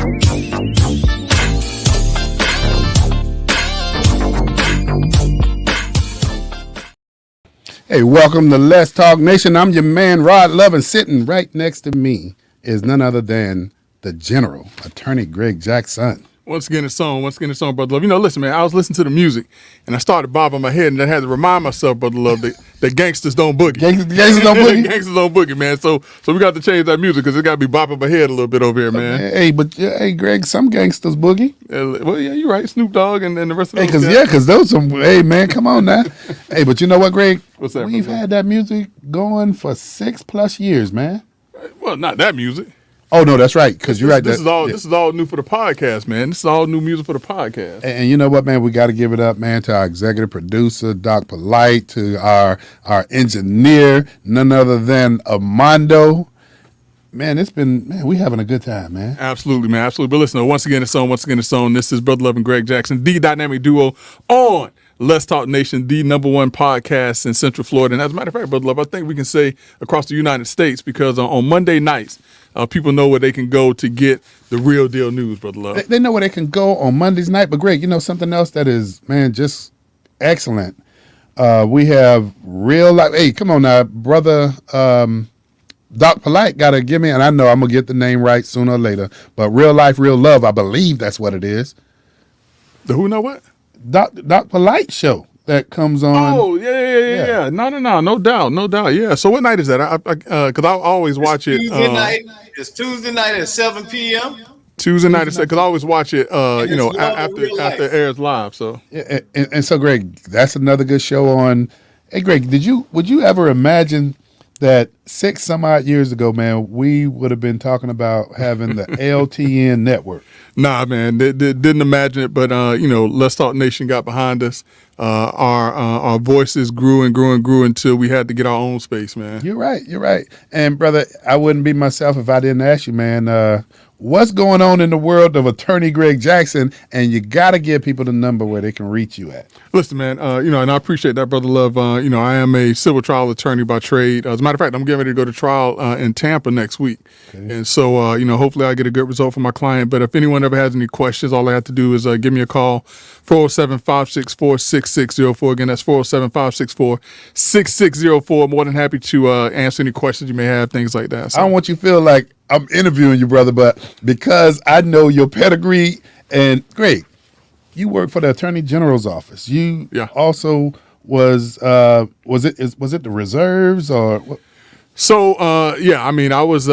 Hey, welcome to Let's Talk Nation. I'm your man, Rod Love, and sitting right next to me is none other than the General, Attorney Greg Jackson. Once again, it's on, Brother Love. You know, listen, man, I was listening to the music, and I started bobbing my head, and I had to remind myself, Brother Love, that gangsters don't boogie. Gangsters don't boogie? Gangsters don't boogie, man. So we got to change that music, because it got to be bopping my head a little bit over here, man. Hey, Greg, some gangsters boogie. Well, yeah, you're right. Snoop Dogg and the rest of those guys. Because those some, hey, man, come on now. Hey, but you know what, Greg? What's that, We've had that music going for 6+ years, man. Well, not that music. Oh, no, that's right, because you're right. This is all new for the podcast, man. This is all new music for the podcast. And you know what, man? We got to give it up, man, to our executive producer, Doc Polite, to our engineer, none other than Armando. Man, we having a good time, man. Absolutely, man. Absolutely. But listen, once again, it's on. This is Brother Love and Greg Jackson, the dynamic duo on Let's Talk Nation, the #1 podcast in Central Florida. And as a matter of fact, Brother Love, I think we can say across the United States, because on Monday nights, people know where they can go to get the real deal news, Brother Love. They know where they can go on Monday's night. But Greg, you know something else that is, man, just excellent. We have real life. Hey, come on now, brother. Doc Polite got to give me, and I know I'm going to get the name right sooner or later, but Real Life, Real Love, I believe that's what it is. The who know what? Doc Polite show that comes on. Oh, yeah. No doubt. Yeah. So what night is that? Because I always watch it. Tuesday night. It's Tuesday night at 7 p.m. Tuesday night, because I always watch it, after it airs live. So yeah, and so, Greg, that's another good show on. Hey, Greg, would you ever imagine that 6 some odd years ago, man, we would have been talking about having the LTN network? Nah, man, didn't imagine it. But Let's Talk Nation got behind us. Our voices grew and grew and grew until we had to get our own space, man. You're right. And brother, I wouldn't be myself if I didn't ask you, man. What's going on in the world of Attorney Greg Jackson? And you got to give people the number where they can reach you at. Listen, man, and I appreciate that, Brother Love. I am a civil trial attorney by trade. As a matter of fact, I'm getting ready to go to trial in Tampa next week. Okay. And so, hopefully I get a good result for my client. But if anyone ever has any questions, all I have to do is give me a call, 407-564-6604. Again, that's 407-564-6604. More than happy to answer any questions you may have, things like that. So. I don't want you to feel like I'm interviewing you, brother, but because I know your pedigree, and Greg, you work for the Attorney General's office. You also was it the reserves or what? So, I was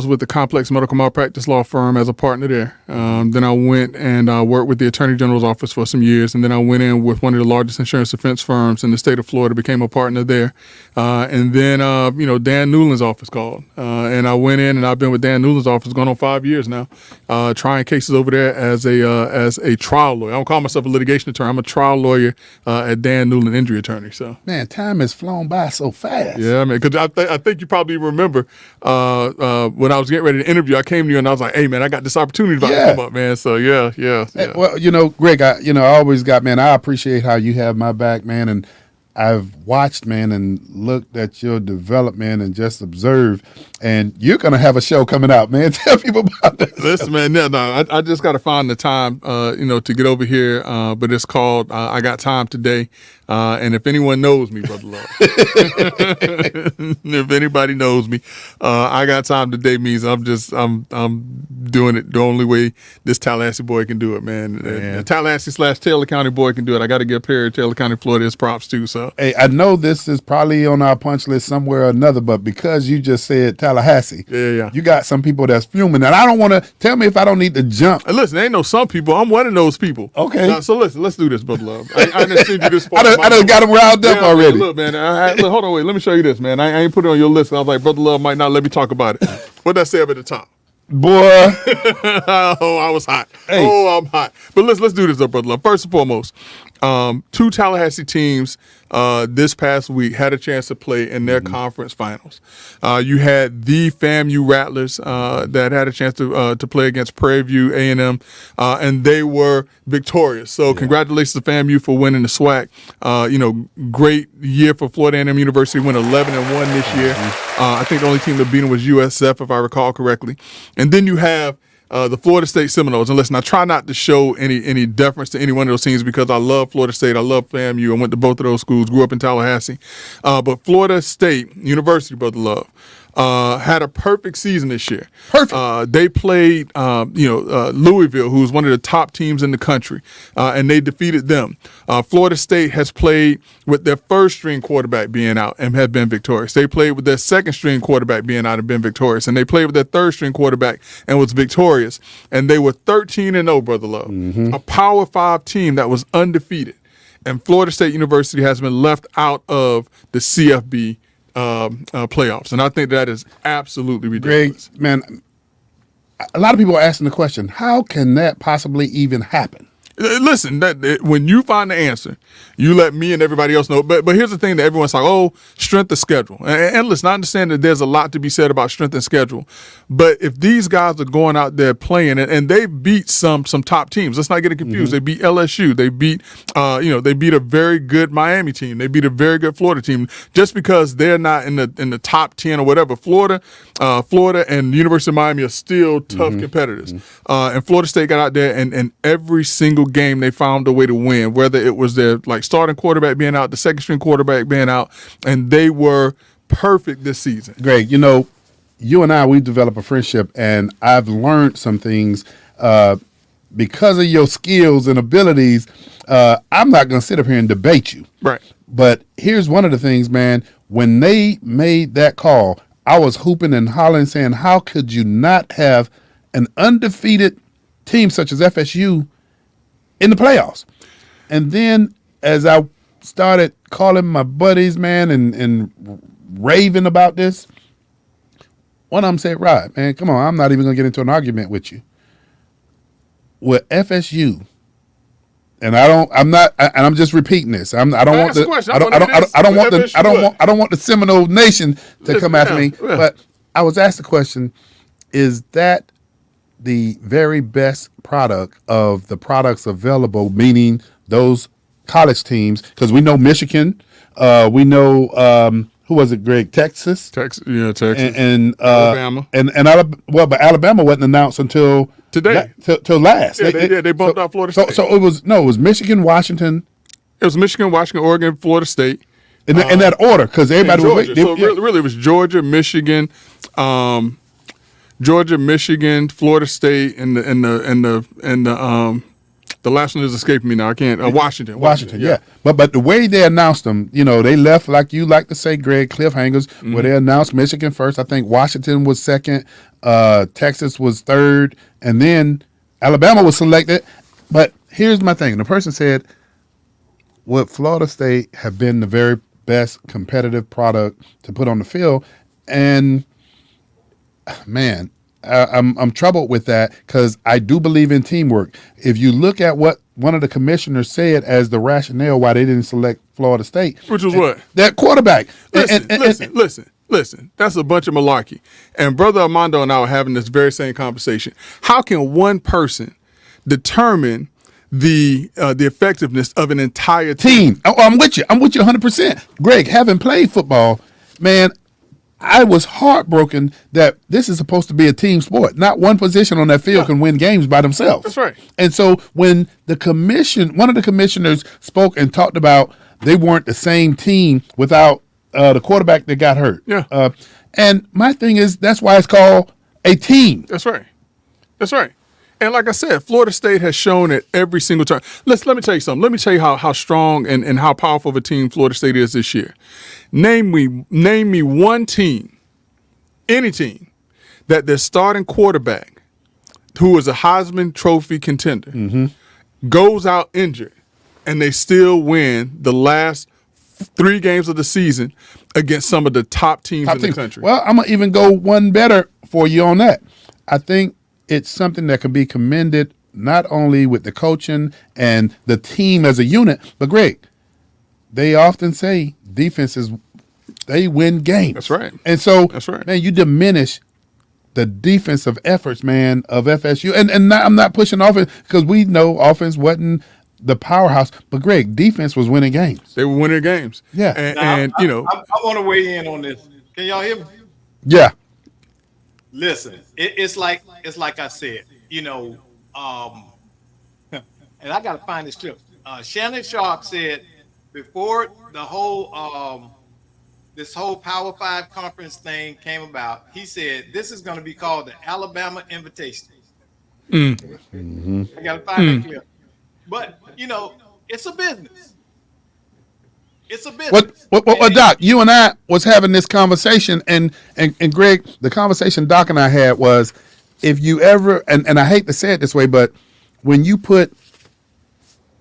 with the Complex Medical Malpractice Law Firm as a partner there. Then I went and worked with the Attorney General's office for some years. And then I went in with one of the largest insurance defense firms in the state of Florida, became a partner there. And then, Dan Newland's office called. And I went in, and I've been with Dan Newland's office going on 5 years now, trying cases over there as a trial lawyer. I don't call myself a litigation attorney. I'm a trial lawyer at Dan Newland Injury Attorney. So, man, time has flown by so fast. Yeah, man, because I think you probably remember when I was getting ready to interview, I came to you and I was like, hey, man, I got this opportunity about to come up, man. So, yeah. Hey, well, Greg, I always got, man, I appreciate how you have my back, man. And I've watched, man, and looked at your development and just observed. And you're going to have a show coming out, man. Tell people about this. Listen, man, I just got to find the time, to get over here. But it's called I Got Time Today. And if anyone knows me, Brother Love, if anybody knows me, I Got Time Today means I'm doing it the only way this Tallahassee boy can do it, man. Tallahassee/Taylor County boy can do it. I got to give Perry, Taylor County, Florida, his props too. So, hey, I know this is probably on our punch list somewhere or another, but because you just said Tallahassee, you got some people that's fuming, and I don't want to tell me if I don't need to jump. Listen, ain't no some people. I'm one of those people. Okay. So listen, let's do this, Brother Love. I didn't send you this part. I done got them riled up already. Look, man. Look, hold on, wait. Let me show you this, man. I ain't put it on your list. I was like, Brother Love might not let me talk about it. What'd I say up at the top? Boy. Oh, I was hot. Hey. Oh, I'm hot. But let's do this, though, Brother Love. First and foremost, 2 Tallahassee teams this past week had a chance to play in their conference finals. You had the FAMU Rattlers that had a chance to play against Prairie View A&M, and they were victorious. So congratulations to FAMU for winning the SWAC. Great year for Florida A&M University, went 11-1 this year. I think the only team that beat them was USF, if I recall correctly. And then you have the Florida State Seminoles. And listen, I try not to show any deference to any one of those teams because I love Florida State. I love FAMU. I went to both of those schools, grew up in Tallahassee. But Florida State University, Brother Love, had a perfect season this year. Perfect. They played, Louisville, who's one of the top teams in the country, and they defeated them. Florida State has played with their first-string quarterback being out and have been victorious. They played with their second-string quarterback being out and been victorious. And they played with their third-string quarterback and was victorious. And they were 13-0, Brother Love. A Power 5 team that was undefeated. And Florida State University has been left out of the CFB playoffs, and I think that is absolutely ridiculous. Greg, man, a lot of people are asking the question, how can that possibly even happen? Listen, when you find the answer, you let me and everybody else know. But here's the thing that everyone's like, oh, strength of schedule. And listen, I understand that there's a lot to be said about strength and schedule. But if these guys are going out there playing, and they beat some top teams, let's not get it confused. They beat LSU. They beat, they beat a very good Miami team. They beat a very good Florida team. Just because they're not in the top 10 or whatever, Florida and the University of Miami are still tough competitors. And Florida State got out there, and every single game they found a way to win, whether it was their starting quarterback being out, the second string quarterback being out, and they were perfect this season. Greg, you and I, we developed a friendship, and I've learned some things because of your skills and abilities. I'm not going to sit up here and debate you. Right. But here's one of the things, man. When they made that call, I was hooping and hollering saying, how could you not have an undefeated team such as FSU in the playoffs? And then as I started calling my buddies, man, and raving about this, one of them said, Rod, man, come on, I'm not even going to get into an argument with you. With FSU, and I'm just repeating this. I don't want the Seminole Nation to come after me. Yeah. But I was asked the question, is that the very best product of the products available, meaning those college teams? Because we know Michigan, we know who was it, Greg? Texas, Texas, and Alabama, but Alabama wasn't announced until today, till last. Yeah, they bumped out Florida State. So it was Michigan, Washington. It was Michigan, Washington, Oregon, Florida State. In that order, because everybody was waiting. So really, it was Georgia, Michigan, Florida State, and the last one is escaping me now. I can't. Washington. Washington, yeah. But the way they announced them, they left, like you like to say, Greg, cliffhangers, where they announced Michigan first. I think Washington was second, Texas was third, and then Alabama was selected. But here's my thing. The person said, would Florida State have been the very best competitive product to put on the field? And, man, I'm troubled with that because I do believe in teamwork. If you look at what one of the commissioners said as the rationale why they didn't select Florida State. Which was what? That quarterback. Listen. That's a bunch of malarkey. And Brother Armando and I were having this very same conversation. How can one person determine the effectiveness of an entire team? Oh, I'm with you 100%. Greg, having played football, man, I was heartbroken that this is supposed to be a team sport. Not one position on that field can win games by themselves. That's right. And so when one of the commissioners spoke and talked about they weren't the same team without the quarterback that got hurt. Yeah. And my thing is, that's why it's called a team. That's right. And like I said, Florida State has shown it every single time. Let me tell you something. Let me tell you how strong and how powerful of a team Florida State is this year. Name me one team, any team, that their starting quarterback, who is a Heisman Trophy contender, goes out injured, and they still win the last 3 games of the season against some of the top teams in the country. Well, I'm going to even go one better for you on that. I think it's something that can be commended not only with the coaching and the team as a unit, but Greg, they often say defenses, they win games. That's right. And so, that's right. Man, you diminish the defensive efforts, man, of FSU. And I'm not pushing offense because we know offense wasn't the powerhouse, but Greg, defense was winning games. They were winning games. Yeah. And I want to weigh in on this. Can y'all hear me? Yeah. Listen, it's like I said. you know, and I got to find this clip. Shannon Sharp said before the whole this whole Power Five conference thing came about, he said this is going to be called the Alabama Invitation. I got to find that clip. But you know, it's a business. It's a business. What, Doc? You and I was having this conversation, and Greg, the conversation Doc and I had was, if you ever, and I hate to say it this way, but when you put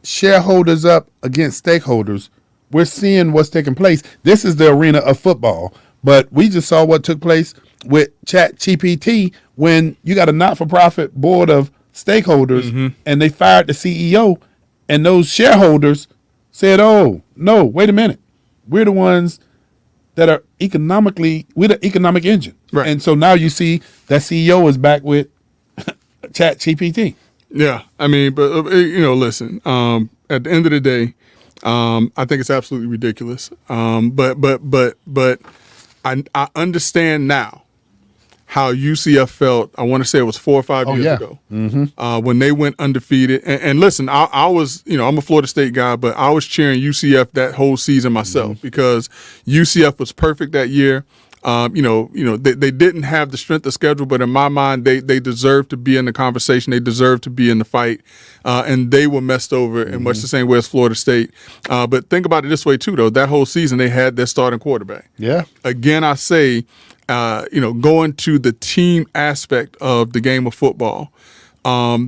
shareholders up against stakeholders, we're seeing what's taking place. This is the arena of football, but we just saw what took place with ChatGPT when you got a not-for-profit board of stakeholders, and they fired the CEO, and those shareholders said, "Oh no, wait a minute, we're the ones that are we're the economic engine." Right. And so now you see that CEO is back with ChatGPT. Yeah, I mean, but you know, listen. At the end of the day, I think it's absolutely ridiculous. But I understand now how UCF felt. I want to say it was 4 or 5 years ago when they went undefeated. And listen, I was, you know, I'm a Florida State guy, but I was cheering UCF that whole season myself because UCF was perfect that year. You know, they didn't have the strength of schedule, but in my mind, they deserved to be in the conversation. They deserved to be in the fight, and they were messed over in much the same way as Florida State. But think about it this way too, though. That whole season, they had their starting quarterback. Yeah. Again, I say, you know, going to the team aspect of the game of football.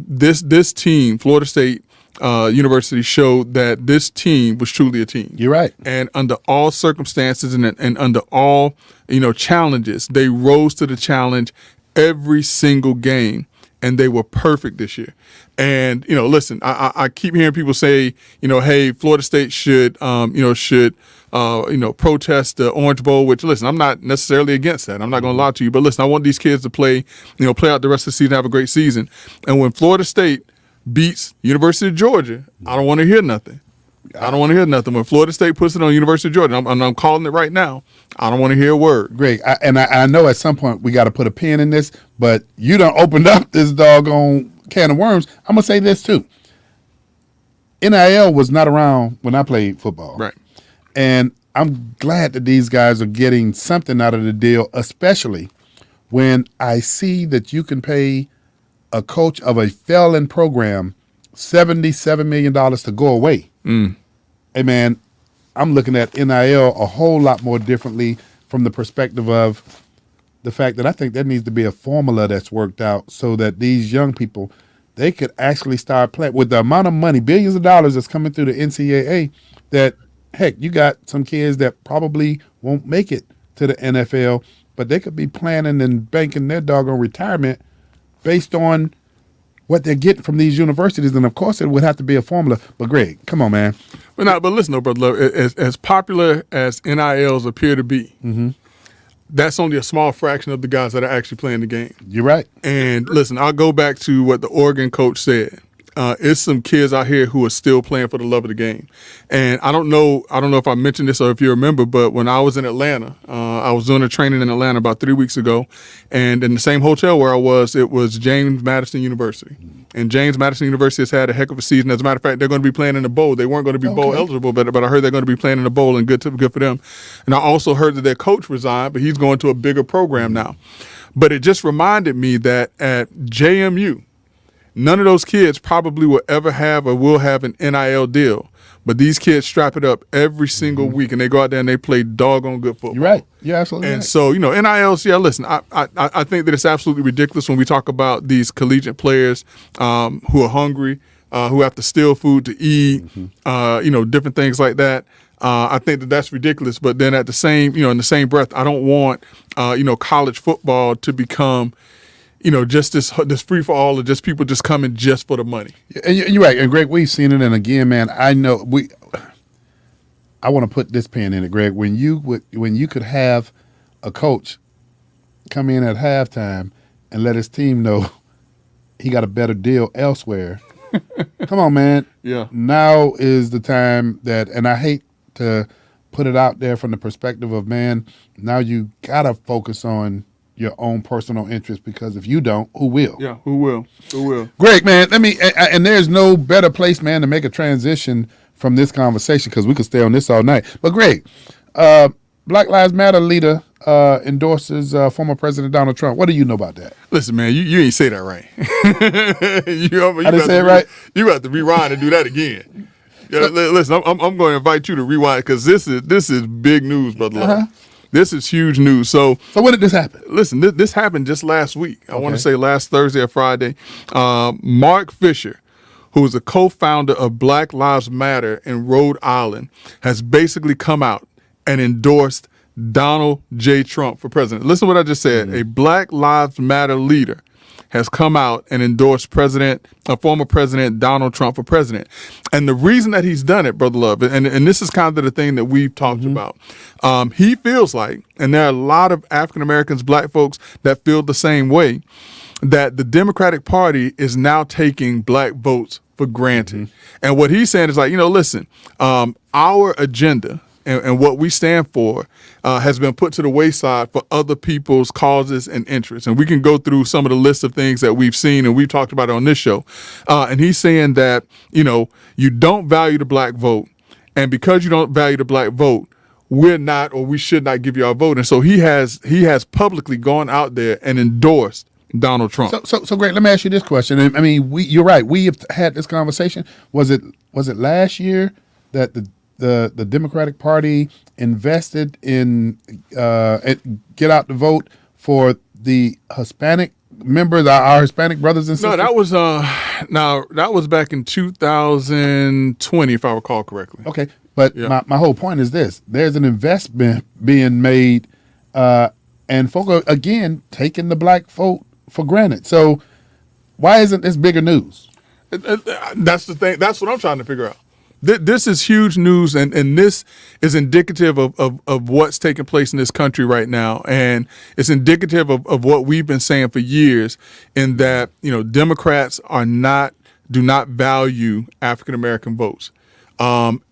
This team, Florida State University, showed that this team was truly a team. You're right. And under all circumstances and under all, you know, challenges, they rose to the challenge every single game, and they were perfect this year. And, you know, listen, I keep hearing people say, you know, hey, Florida State should protest the Orange Bowl, which, listen, I'm not necessarily against that. I'm not going to lie to you. But, listen, I want these kids to play out the rest of the season, have a great season. And when Florida State beats University of Georgia, I don't want to hear nothing. I don't want to hear nothing. When Florida State puts it on University of Georgia, I'm calling it right now, I don't want to hear a word. Greg, I know at some point we got to put a pin in this, but you done opened up this doggone can of worms. I'm going to say this too. NIL was not around when I played football. Right. And I'm glad that these guys are getting something out of the deal, especially when I see that you can pay a coach of a failing program $77 million to go away. Hey, man, I'm looking at NIL a whole lot more differently from the perspective of the fact that I think there needs to be a formula that's worked out so that these young people, they could actually start playing with the amount of money, billions of dollars that's coming through the NCAA, that, heck, you got some kids that probably won't make it to the NFL, but they could be planning and banking their doggone retirement based on what they're getting from these universities. And, of course, it would have to be a formula. But, Greg, come on, man. But listen, though, Brother Love, as popular as NILs appear to be, that's only a small fraction of the guys that are actually playing the game. You're right. And, listen, I'll go back to what the Oregon coach said. It's some kids out here who are still playing for the love of the game. And I don't know if I mentioned this or if you remember, but when I was in Atlanta, I was doing a training in Atlanta about 3 weeks ago, and in the same hotel where I was, it was James Madison University. And James Madison University has had a heck of a season. As a matter of fact, they're going to be playing in the bowl. They weren't going to be bowl eligible, but I heard they're going to be playing in the bowl, and good for them. And I also heard that their coach resigned, but he's going to a bigger program now. But it just reminded me that at JMU, none of those kids probably will ever have or will have an NIL deal. But these kids strap it up every single week, and they go out there and they play doggone good football. You're right. You're absolutely and right. so, NILs, listen, I think that it's absolutely ridiculous when we talk about these collegiate players who are hungry, who have to steal food to eat, different things like that. I think that that's ridiculous. But then at the same, in the same breath, I don't want, college football to become just this free for all of just people just coming just for the money. And you're right. And Greg, we've seen it. And again, man, I know I want to put this pin in it, Greg. When you could have a coach come in at halftime and let his team know he got a better deal elsewhere. Come on, man. Yeah. Now is the time that, and I hate to put it out there from the perspective of, man, now you got to focus on your own personal interest, because if you don't, who will? Yeah, who will? Who will? Greg, man, and there's no better place, man, to make a transition from this conversation, because we could stay on this all night. But Greg, Black Lives Matter leader endorses former President Donald Trump. What do you know about that? Listen, man, you ain't say that right. you I didn't say it right? You have to rewind and do that again. Listen, I'm going to invite you to rewind, because this is big news, brother. Uh-huh. This is huge news. So when did this happen? Listen, this happened just last week. I want to say last Thursday or Friday. Mark Fisher, who is a co-founder of Black Lives Matter in Rhode Island, has basically come out and endorsed Donald J. Trump for president. Listen to what I just said. A Black Lives Matter leader has come out and endorsed former President Donald Trump for president. And the reason that he's done it, Brother Love, and this is kind of the thing that we've talked about, he feels like, and there are a lot of African Americans, black folks, that feel the same way, that the Democratic Party is now taking black votes for granted. And what he's saying is like, listen, our agenda and what we stand for has been put to the wayside for other people's causes and interests. And we can go through some of the list of things that we've seen and we've talked about on this show. And he's saying that, you don't value the black vote. And because you don't value the black vote, we're not, or we should not give you our vote. And so he has publicly gone out there and endorsed Donald Trump. So Greg, let me ask you this question. I mean, you're right. We have had this conversation. Was it last year that the Democratic Party invested in get out the vote for the Hispanic members, our Hispanic brothers and sisters? No, that was back in 2020, if I recall correctly. Okay, but my whole point is this: there's an investment being made, and folk are again taking the black vote for granted. So why isn't this bigger news? That's the thing. That's what I'm trying to figure out. This is huge news, and this is indicative of what's taking place in this country right now. And it's indicative of what we've been saying for years, in that, Democrats do not value African-American votes.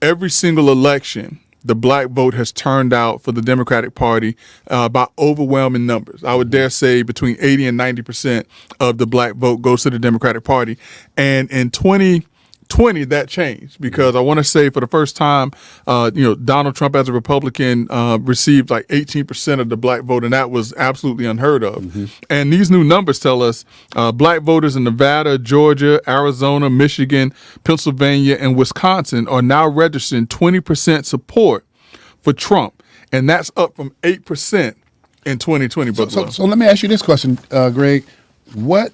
Every single election, the black vote has turned out for the Democratic Party by overwhelming numbers. I would dare say between 80 and 90% of the black vote goes to the Democratic Party. And in 2020, that changed, because I want to say for the first time, Donald Trump as a Republican received like 18% of the black vote, and that was absolutely unheard of. And these new numbers tell us black voters in Nevada, Georgia, Arizona, Michigan, Pennsylvania, and Wisconsin are now registering 20% support for Trump, and that's up from 8% in 2020. So let me ask you this question, Greg. What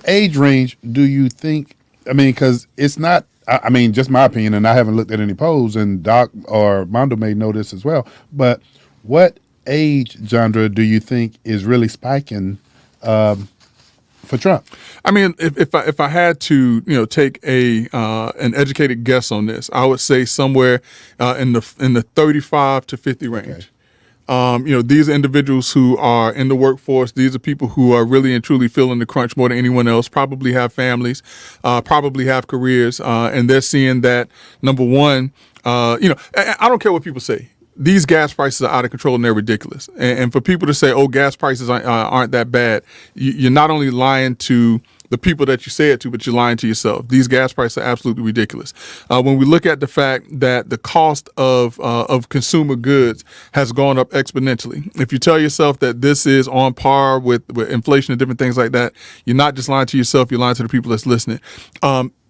age range do you think? I mean, because it's not, I mean, just my opinion, and I haven't looked at any polls, and Doc or Mondo may know this as well, but what age genre do you think is really spiking for Trump? I mean, if I had to, take an educated guess on this, I would say somewhere in the 35 to 50 range. Okay. These are individuals who are in the workforce. These are people who are really and truly feeling the crunch more than anyone else, probably have families, probably have careers, and they're seeing that, number one, I don't care what people say. These gas prices are out of control and they're ridiculous. And for people to say, oh, gas prices aren't that bad, you're not only lying to the people that you say it to, but you're lying to yourself. These gas prices are absolutely ridiculous. When we look at the fact that the cost of consumer goods has gone up exponentially, if you tell yourself that this is on par with inflation and different things like that, you're not just lying to yourself, you're lying to the people that's listening.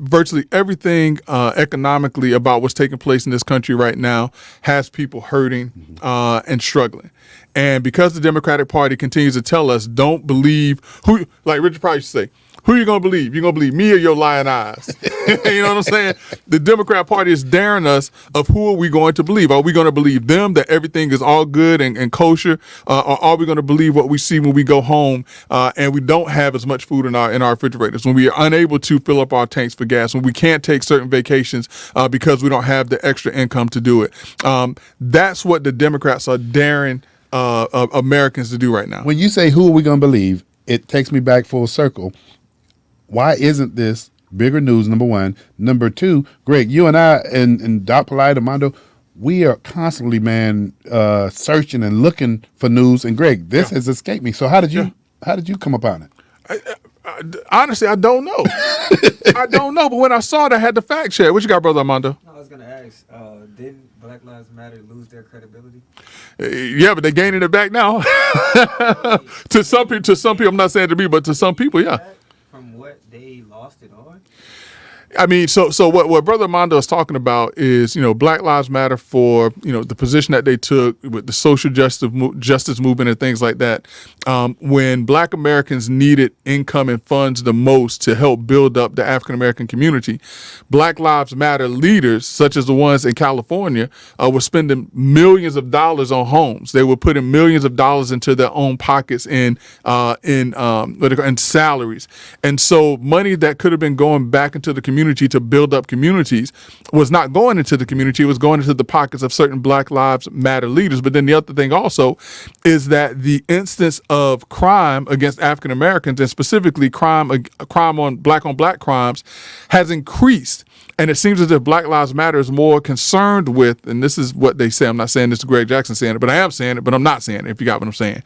Virtually everything economically about what's taking place in this country right now has people hurting and struggling. And because the Democratic Party continues to tell us, don't believe who, like Richard Pryor used to say, who are you going to believe? You're going to believe me or your lying eyes? You know what I'm saying? The Democrat Party is daring us of who are we going to believe? Are we going to believe them, that everything is all good and kosher? Or are we going to believe what we see when we go home and we don't have as much food in our refrigerators, when we are unable to fill up our tanks for gas, when we can't take certain vacations because we don't have the extra income to do it? That's what the Democrats are daring Americans to do right now. When you say who are we going to believe, it takes me back full circle. Why isn't this bigger news, number one? Number two, Greg, you and I and Doc Polite, Armando, we are constantly, man, searching and looking for news. And Greg, this has escaped me. So how did you come upon it? Honestly, I don't know. I don't know. But when I saw it, I had to fact check. What you got, Brother Armando? I was gonna ask, didn't Black Lives Matter lose their credibility? Yeah, but they're gaining it back now. To some people, I'm not saying to me, but to some people, yeah. From what they lost it on? I mean, so what Brother Armando is talking about is, Black Lives Matter for, the position that they took with the social justice movement and things like that. When Black Americans needed income and funds the most to help build up the African American community, Black Lives Matter leaders, such as the ones in California, were spending millions of dollars on homes. They were putting millions of dollars into their own pockets in salaries. And so money that could have been going back into the community to build up communities was not going into the community. It was going into the pockets of certain Black Lives Matter leaders. But then the other thing also is that the instance of crime against African Americans, and specifically crime on black crimes, has increased. And it seems as if Black Lives Matter is more concerned with, and this is what they say, I'm not saying this to Greg Jackson saying it, but I am saying it, but I'm not saying it, if you got what I'm saying,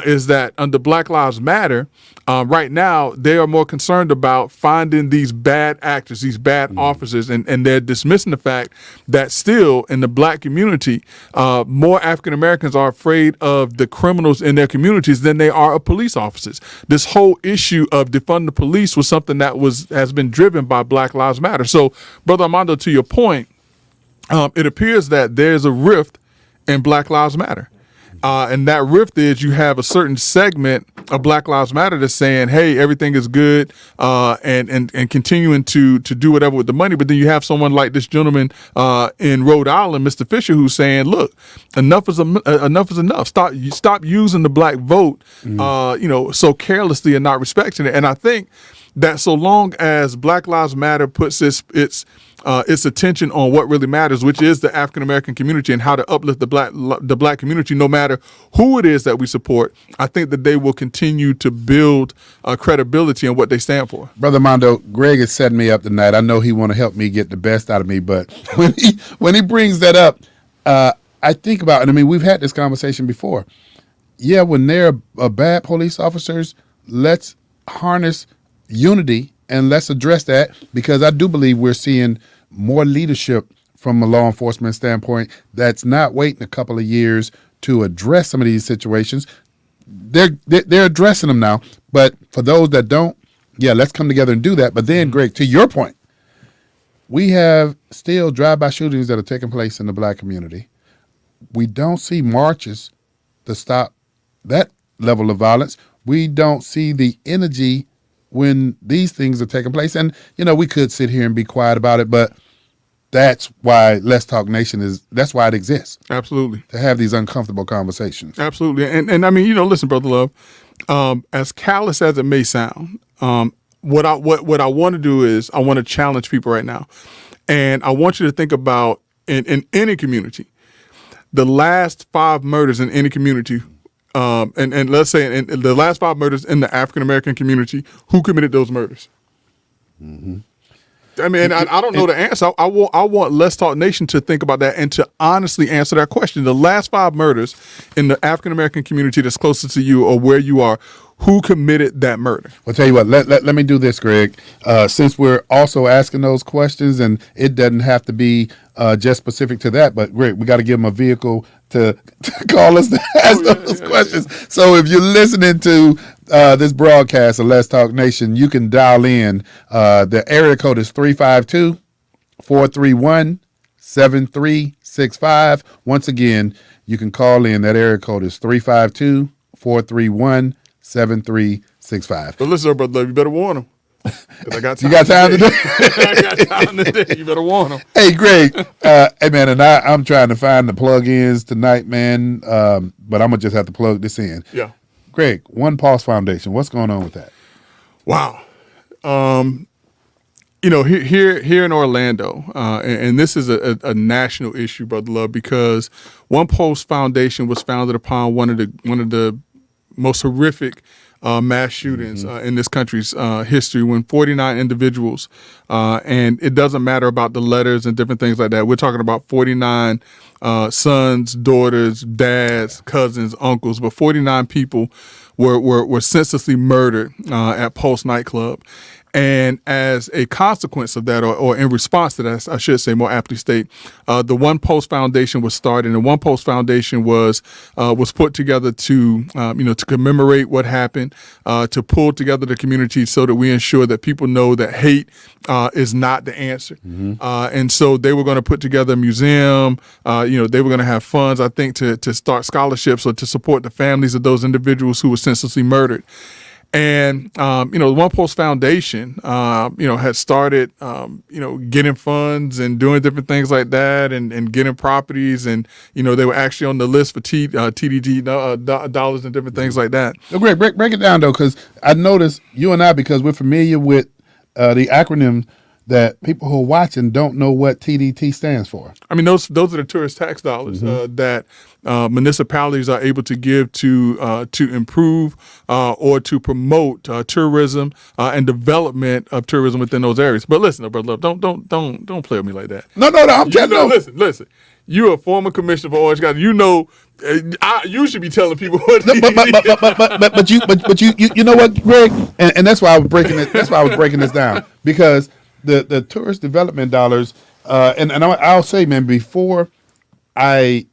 is that under Black Lives Matter, right now, they are more concerned about finding these bad actors, these bad officers, and they're dismissing the fact that still in the Black community, more African Americans are afraid of the criminals in their communities than they are of police officers. This whole issue of defunding the police was something that has been driven by Black Lives Matter. So, Brother Armando, to your point, it appears that there's a rift in Black Lives Matter. And that rift is you have a certain segment of Black Lives Matter that's saying, hey, everything is good, and continuing to do whatever with the money. But then you have someone like this gentleman in Rhode Island, Mr. Fisher, who's saying, look, enough is enough. Stop using the black vote, so carelessly and not respecting it. And I think that so long as Black Lives Matter puts its attention on what really matters, which is the African American community and how to uplift the black community, no matter who it is that we support, I think that they will continue to build credibility in what they stand for. Brother Mondo, Greg is setting me up tonight. I know he want to help me get the best out of me, but when he brings that up, I think about, and I mean, we've had this conversation before. Yeah, when they're bad police officers, let's harness unity and let's address that, because I do believe we're seeing more leadership from a law enforcement standpoint that's not waiting a couple of years to address some of these situations. They're addressing them now, but for those that don't, yeah, let's come together and do that. But then, Greg, to your point, we have still drive-by shootings that are taking place in the black community. We don't see marches to stop that level of violence. We don't see the energy when these things are taking place. And, we could sit here and be quiet about it, but that's why Let's Talk Nation that's why it exists. Absolutely. To have these uncomfortable conversations. Absolutely. And I mean, listen, Brother Love, as callous as it may sound, what I want to do is I want to challenge people right now. And I want you to think about in any community, the last 5 murders in any community, and let's say in the last 5 murders in the African American community, who committed those murders? Mm-hmm. I mean, I don't know the answer. I want Let's Talk Nation to think about that and to honestly answer that question. The last 5 murders in the African American community that's closest to you or where you are, who committed that murder? Well, tell you what, let me do this, Greg. Since we're also asking those questions, and it doesn't have to be just specific to that, but Greg, we got to give them a vehicle to call us to ask those questions. So if you're listening to this broadcast of Let's Talk Nation, you can dial in. The area code is 352-431-7365. Once again, you can call in. That area code is 352-431-7365. But listen, brother, you better warn them. I got time. You got time today? I got time today. You better warn them. Hey, Greg. Hey, man, and I'm trying to find the plug-ins tonight, man. But I'm going to just have to plug this in. Yeah. Greg, One Pulse Foundation. What's going on with that? Wow. Here in Orlando, and this is a national issue, Brother Love, because One Pulse Foundation was founded upon one of the most horrific mass shootings in this country's history, when 49 individuals, and it doesn't matter about the letters and different things like that. We're talking about 49 sons, daughters, dads, cousins, uncles, but 49 people were senselessly murdered at Pulse nightclub. And as a consequence of that, or in response to that, I should say, more aptly state, the One Post Foundation was started, and the One Post Foundation was put together to to commemorate what happened, to pull together the community so that we ensure that people know that hate is not the answer. And so they were going to put together a museum. They were going to have funds, I think, to start scholarships or to support the families of those individuals who were senselessly murdered. And, the One Post Foundation, had started, getting funds and doing different things like that and getting properties. And, they were actually on the list for TDT dollars and different things like that. So, Greg, break it down, though, because I noticed you and I, because we're familiar with the acronym, that people who are watching don't know what TDT stands for. I mean, those are the tourist tax dollars that municipalities are able to give to improve or to promote tourism and development of tourism within those areas. But listen, Brother Love, don't play with me like that. No, I'm telling you. Listen. You're a former commissioner for Orange County. You should be telling people what. But you know what, Greg, and that's why I was breaking it. That's why I was breaking this down, because the tourist development dollars, and I'll say, man, before I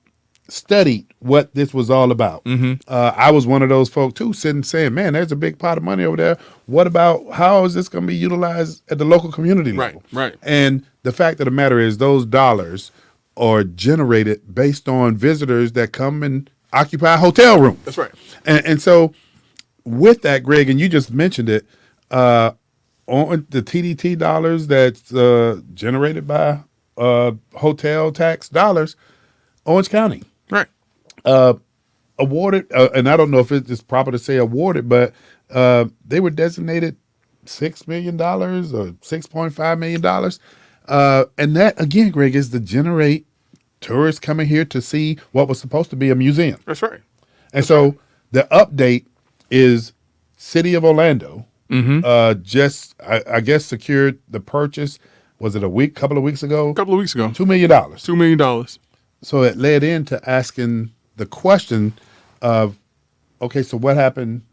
studied what this was all about, I was one of those folk too, sitting saying, man, there's a big pot of money over there. What about how is this going to be utilized at the local community level? Right. And the fact of the matter is, those dollars are generated based on visitors that come and occupy hotel rooms. That's right. And so with that, Greg, and you just mentioned it, on the TDT dollars that's generated by hotel tax dollars, Orange County. Right. Awarded, and I don't know if it's proper to say awarded, but they were designated $6 million or $6.5 million. And that, again, Greg, is to generate tourists coming here to see what was supposed to be a museum. That's right. And so the update is City of Orlando just, I guess, secured the purchase. Was it couple of weeks ago? A couple of weeks ago. $2 million. $2 million. So it led into asking the question of, okay, so what happened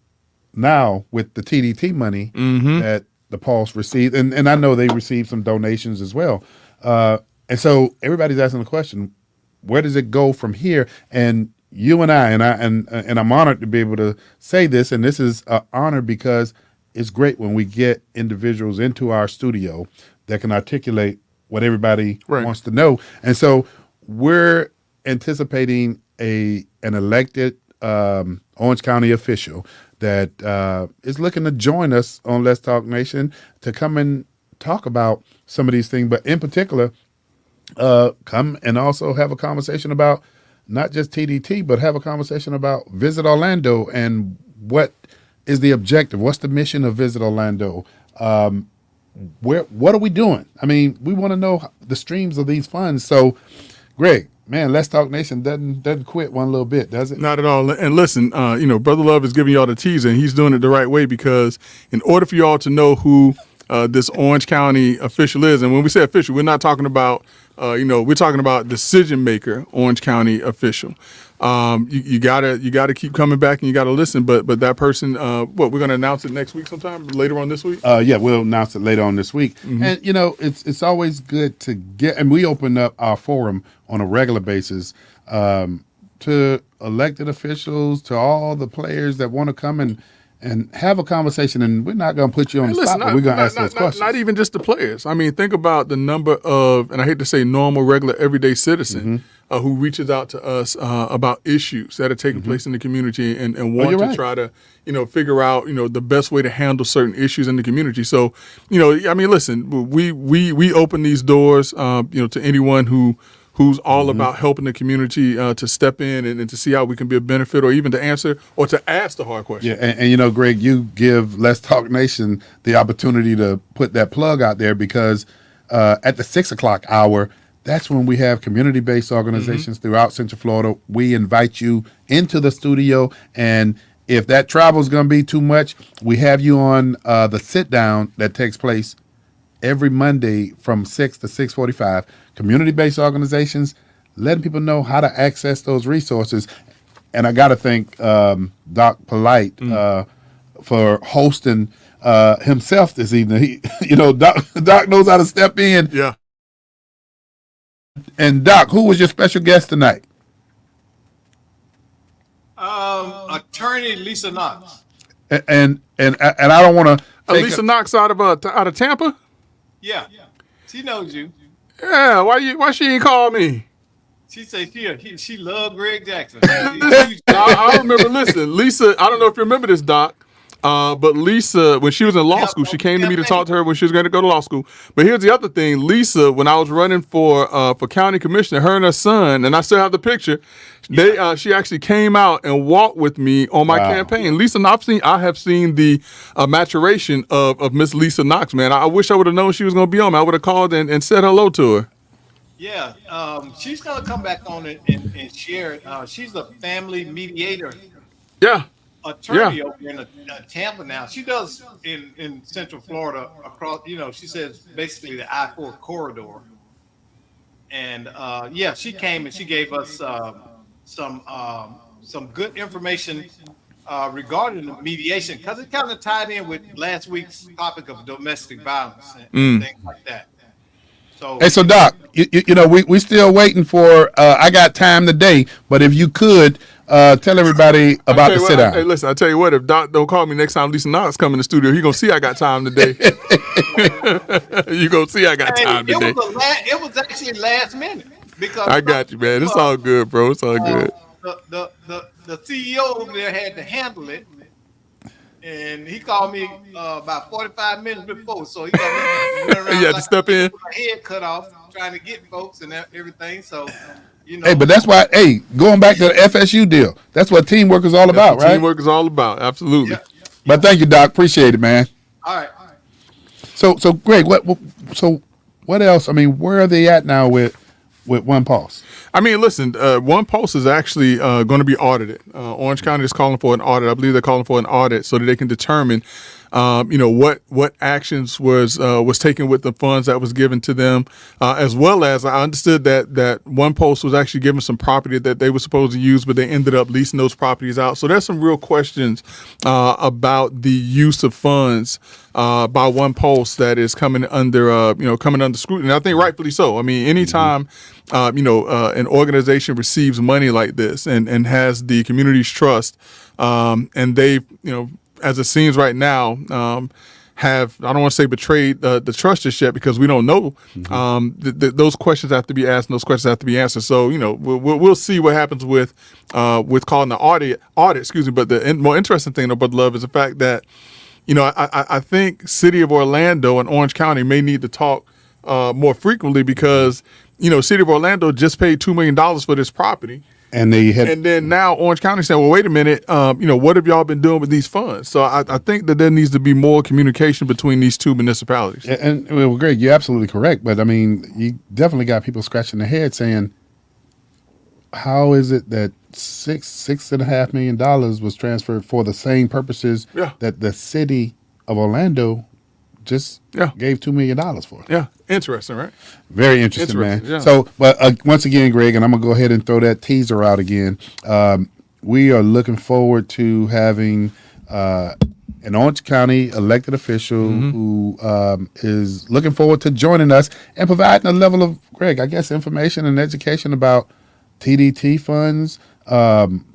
now with the TDT money that the Pulse received? And I know they received some donations as well. And so everybody's asking the question, where does it go from here? And you and I'm honored to be able to say this, and this is an honor because it's great when we get individuals into our studio that can articulate what everybody wants to know. And so we're anticipating an elected Orange County official that is looking to join us on Let's Talk Nation to come and talk about some of these things, but in particular, come and also have a conversation about not just TDT, but have a conversation about Visit Orlando and what is the objective? What's the mission of Visit Orlando? What are we doing? I mean, we want to know the streams of these funds. So, Greg, man, Let's Talk Nation doesn't quit one little bit, does it? Not at all. And listen, Brother Love is giving y'all the teaser, and he's doing it the right way, because in order for y'all to know who this Orange County official is, and when we say official, we're not talking about, we're talking about decision maker Orange County official. You gotta keep coming back and you gotta listen. But that person, we're gonna announce it next week sometime, later on this week. Yeah, we'll announce it later on this week. And it's always good to get, and we open up our forum on a regular basis to elected officials, to all the players that want to come and have a conversation. And we're not going to put you on the spot, but we're going to ask those questions. Not even just the players. I mean, think about the number of, and I hate to say normal, regular, everyday citizen who reaches out to us about issues that are taking place in the community and want to try to, figure out, the best way to handle certain issues in the community. So, I mean, listen, we open these doors, to anyone who's all about helping the community to step in and to see how we can be a benefit, or even to answer or to ask the hard questions. Yeah, and Greg, you give Let's Talk Nation the opportunity to put that plug out there, because at the 6 o'clock hour, that's when we have community-based organizations throughout Central Florida. We invite you into the studio, and if that travel is going to be too much, we have you on the sit down that takes place every Monday from 6 to 6:45. Community-based organizations letting people know how to access those resources. And I got to thank Doc Polite for hosting himself this evening. Doc knows how to step in. Yeah. And Doc, who was your special guest tonight? Attorney Lisa Knox. And I don't want to. Lisa Knox out of Tampa. Yeah, she knows you. Yeah. Why she ain't call me? She said she loved Greg Jackson. I remember. Listen, Lisa. I don't know if you remember this, Doc. But Lisa, when she was in law school, she came to me to talk to her when she was going to go to law school. But here's the other thing. Lisa, when I was running for county commissioner, her and her son, and I still have the picture, she actually came out and walked with me on my campaign. Lisa, I have seen the maturation of Miss Lisa Knox, man. I wish I would have known she was going to be on. I would have called and said hello to her. Yeah, she's going to come back on and share. She's a family mediator. Yeah. Attorney over in Tampa now. She does in Central Florida across, she says basically the I-4 corridor. And she came and she gave us some good information regarding the mediation, because it kind of tied in with last week's topic of domestic violence and things like that. So Doc, we still waiting for I Got Time Today, but if you could tell everybody about the sit down. Hey, listen, I tell you what, if Doc don't call me next time Lisa Knox come in the studio, he gonna see I got time today. You gonna see I got time today. It was actually last minute because I got you, man. It's all good, bro. It's all good. The CEO over there had to handle it. And he called me about 45 minutes before, so he got me around. You had to step in. My head cut off, trying to get folks and everything. So, Hey, but that's why. Hey, going back to the FSU deal, that's what teamwork is all about, right? Teamwork is all about, absolutely. Yeah. But thank you, Doc. Appreciate it, man. All right. So Greg, what else? I mean, where are they at now with One Pulse? I mean, listen, One Pulse is actually going to be audited. Orange County is calling for an audit. I believe they're calling for an audit so that they can determine, what actions was taken with the funds that was given to them, as well as I understood that One Pulse was actually given some property that they were supposed to use, but they ended up leasing those properties out. So there's some real questions about the use of funds by One Pulse that is coming under scrutiny. And I think rightfully so. I mean, anytime an organization receives money like this and has the community's trust, and they, as it seems right now, have, I don't want to say betrayed the trust just yet, because we don't know. Those questions have to be asked and those questions have to be answered. So, we'll see what happens with calling the audit, excuse me. But the more interesting thing, though, Brother Love, is the fact that, I think City of Orlando and Orange County may need to talk more frequently, because, City of Orlando just paid $2 million for this property. And then now Orange County saying, well, wait a minute, what have y'all been doing with these funds? So I think that there needs to be more communication between these two municipalities. And well, Greg, you're absolutely correct. But I mean, you definitely got people scratching their head saying, how is it that $6.5 million was transferred for the same purposes that the city of Orlando just gave $2 million for? Yeah, interesting, right? Very interesting, man. Yeah. So, but once again, Greg, and I'm going to go ahead and throw that teaser out again. We are looking forward to having an Orange County elected official who is looking forward to joining us and providing a level of, Greg, I guess, information and education about TDT funds,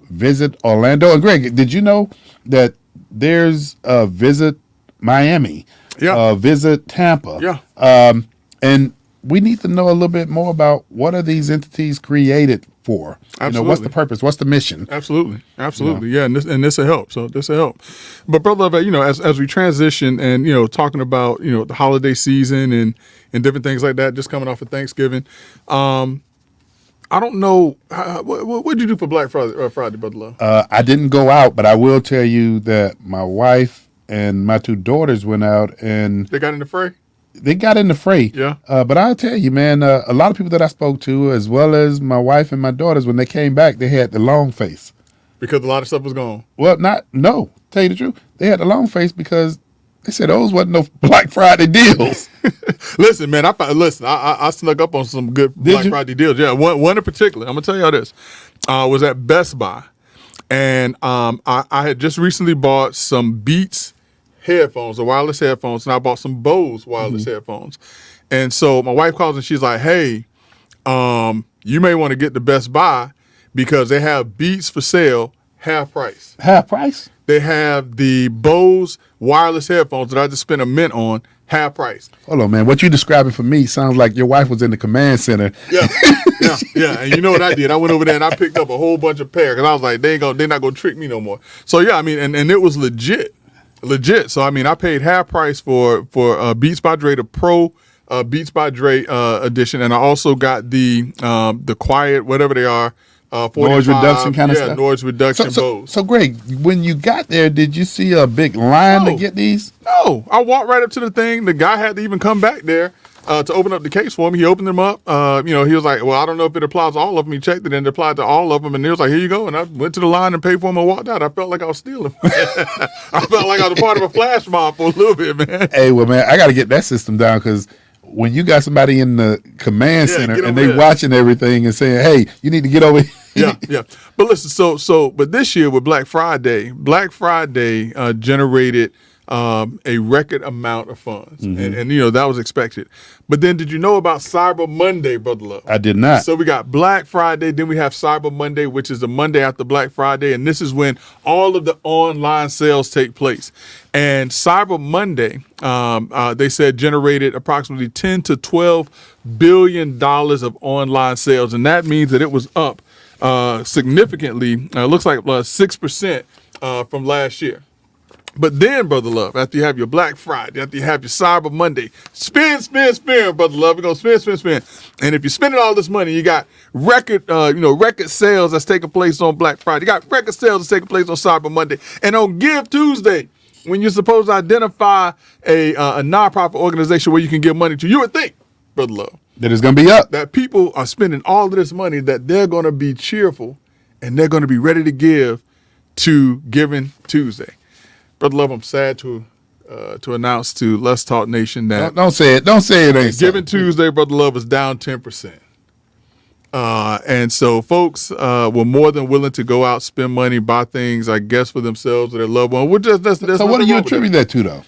Visit Orlando. And Greg, did you know that there's Visit Miami? Visit Tampa. And we need to know a little bit more about what are these entities created for? Absolutely. What's the purpose? What's the mission? Absolutely. Yeah, and this will help. So this will help. But Brother Love, as we transition and, talking about, the holiday season and different things like that, just coming off of Thanksgiving, I don't know, what did you do for Black Friday, Brother Love? I didn't go out, but I will tell you that my wife and my two daughters went out and... They got in the fray? They got in the fray. Yeah. But I'll tell you, man, a lot of people that I spoke to, as well as my wife and my daughters, when they came back, they had the long face. because a lot of stuff was gone. Well, no. Tell you the truth, they had the long face because they said those wasn't no Black Friday deals. Listen, man, I snuck up on some good Black you? Friday deals. Yeah, one in particular. I'm gonna tell y'all this. Was at Best Buy, and I had just recently bought some Beats headphones, the wireless headphones, and I bought some Bose wireless headphones. And so my wife calls and she's like, "Hey, you may want to get the Best Buy because they have Beats for sale half price. Half price? They have the Bose wireless headphones that I just spent a mint on half price." Hold on, man. What you describing for me sounds like your wife was in the command center. Yeah, yeah. And you know what I did? I went over there and I picked up a whole bunch of pairs because I was like, they're not gonna trick me no more. So yeah, I mean, and it was legit. So I mean, I paid half price for Beats by Dre, the Pro Beats by Dre edition, and I also got the Quiet, whatever they are. Noise reduction kind of stuff. Noise reduction. Bose. So, Greg, when you got there, did you see a big line to get these? No, I walked right up to the thing. The guy had to even come back there to open up the case for me. He opened them up. He was like, "Well, I don't know if it applies to all of them." He checked it and it applied to all of them, and he was like, "Here you go." And I went to the line and paid for them and walked out. I felt like I was stealing. I felt like I was a part of a flash mob for a little bit, man. Hey, well, man, I got to get that system down because when you got somebody in the command center and they watching everything and saying, "Hey, you need to get over here." Yeah. But listen, but this year with Black Friday generated a record amount of funds, and that was expected. But then, did you know about Cyber Monday, Brother Love? I did not. So we got Black Friday, then we have Cyber Monday, which is the Monday after Black Friday, and this is when all of the online sales take place. And Cyber Monday, they said generated approximately $10 to $12 billion of online sales, and that means that it was up significantly. Looks like 6% from last year. But then, Brother Love, after you have your Black Friday, after you have your Cyber Monday, spend, Brother Love. We're gonna spend. And if you're spending all this money, you got record sales that's taking place on Black Friday. You got record sales that's taking place on Cyber Monday. And on Give Tuesday, when you're supposed to identify a nonprofit organization where you can give money to, you would think, Brother Love, that it's going to be up. that people are spending all of this money, that they're going to be cheerful and they're going to be ready to give to Giving Tuesday. Brother Love, I'm sad to announce to Let's Talk Nation that Don't say it. Don't say it ain't Giving so. Tuesday, Brother Love, is down 10%. And so folks were more than willing to go out, spend money, buy things, I guess, for themselves or their loved one. So what do you attribute that to, though?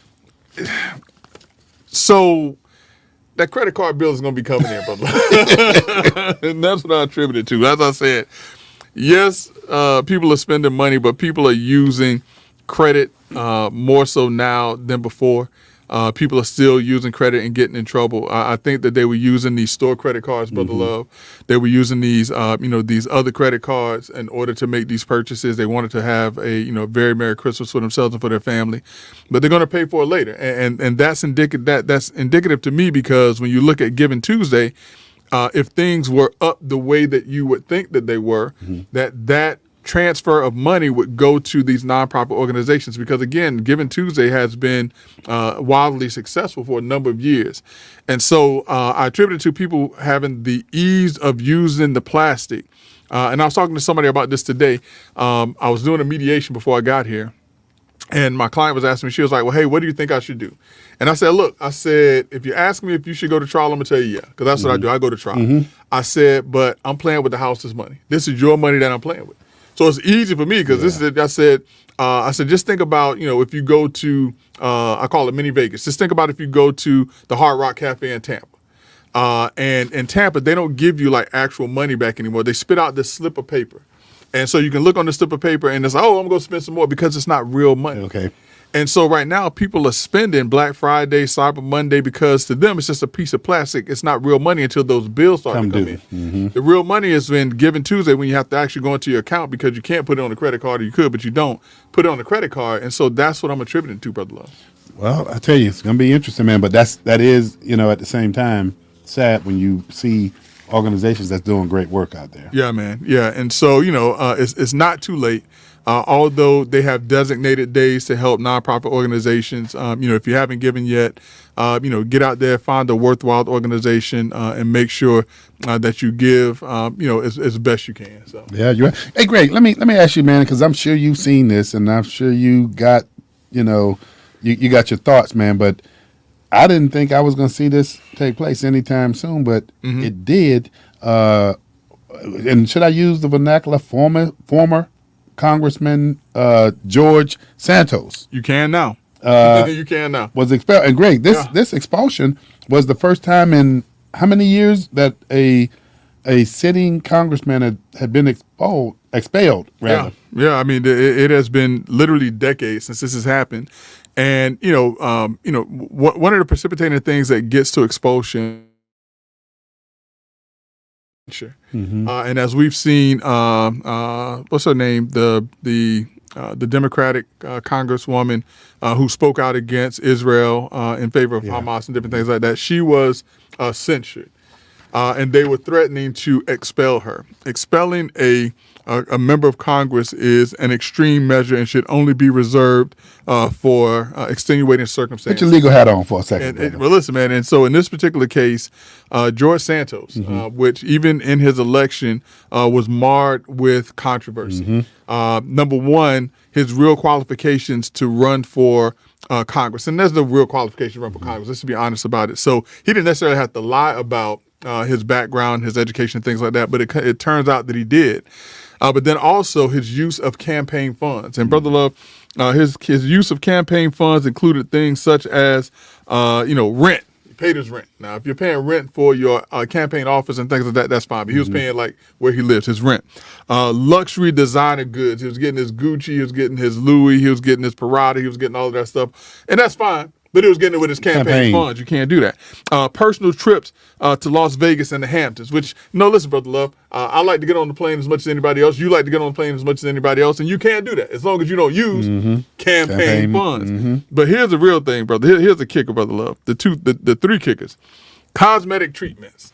So that credit card bill is going to be coming in, Brother. And that's what I attribute it to. As I said, yes, people are spending money, but people are using credit more so now than before. People are still using credit and getting in trouble. I think that they were using these store credit cards, Brother Love. They were using these, these other credit cards in order to make these purchases. They wanted to have a, very Merry Christmas for themselves and for their family, but they're going to pay for it later. And that's indicative. That's indicative to me because when you look at Giving Tuesday, if things were up the way that you would think that they were, that transfer of money would go to these nonprofit organizations because, again, Giving Tuesday has been wildly successful for a number of years. And so I attribute it to people having the ease of using the plastic. And I was talking to somebody about this today. I was doing a mediation before I got here. And my client was asking me, she was like, "Well, hey, what do you think I should do?" And I said, "Look, if you ask me if you should go to trial, I'm going to tell you yeah, because that's what I do. I go to trial. I said, but I'm playing with the house's money. This is your money that I'm playing with. So it's easy for me because this is, I said, just think about, if you go to, I call it mini Vegas. Just think about if you go to the Hard Rock Cafe in Tampa. And in Tampa, they don't give you like actual money back anymore. They spit out this slip of paper. And so you can look on the slip of paper and it's like, oh, I'm going to spend some more because it's not real money. Okay. And so right now, people are spending Black Friday, Cyber Monday, because to them, it's just a piece of plastic. It's not real money until those bills start to come in. The real money is when Giving Tuesday, when you have to actually go into your account because you can't put it on a credit card, or you could, but you don't put it on a credit card. And so that's what I'm attributing to, Brother Love. Well, I tell you, it's going to be interesting, man. But that is, at the same time, sad when you see organizations that's doing great work out there. Yeah, man. Yeah. And so, it's not too late Although they have designated days to help nonprofit organizations, if you haven't given yet, get out there, find a worthwhile organization, and make sure that you give, as best you can. So Yeah, you. Hey, Greg, let me ask you, man, because I'm sure you've seen this, and I'm sure you got, you got your thoughts, man. But I didn't think I was going to see this take place anytime soon, but it did. And should I use the vernacular? Former Congressman George Santos you can now. You can now. was expelled. And Greg, this expulsion was the first time in how many years that a sitting congressman had been expelled rather. Yeah. I mean, it has been literally decades since this has happened, and one of the precipitating things that gets to expulsion. And as we've seen, what's her name? The Democratic Congresswoman who spoke out against Israel in favor of Hamas and different things like that. She was censured, and they were threatening to expel her. Expelling a member of Congress is an extreme measure and should only be reserved for extenuating circumstances. Put your legal hat on for a second. Well, listen, man. And so in this particular case, George Santos, which even in his election was marred with controversy. Number one, his real qualifications to run for Congress. And there's no real qualification to run for Congress. Let's be honest about it. So he didn't necessarily have to lie about his background, his education, things like that. But it turns out that he did. But then also his use of campaign funds. And Brother Love, his use of campaign funds included things such as, rent. He paid his rent. Now, if you're paying rent for your campaign office and things like that, that's fine. But he was paying like where he lives, his rent. Luxury designer goods. He was getting his Gucci. He was getting his Louis. He was getting his Prada. He was getting all of that stuff. And that's fine. But he was getting it with his campaign funds. You can't do that. Personal trips to Las Vegas and the Hamptons, which, listen, Brother Love, I like to get on the plane as much as anybody else. You like to get on the plane as much as anybody else, and you can't do that as long as you don't use campaign funds. But here's the real thing, brother. Here's the kicker, Brother Love. The three kickers. Cosmetic treatments.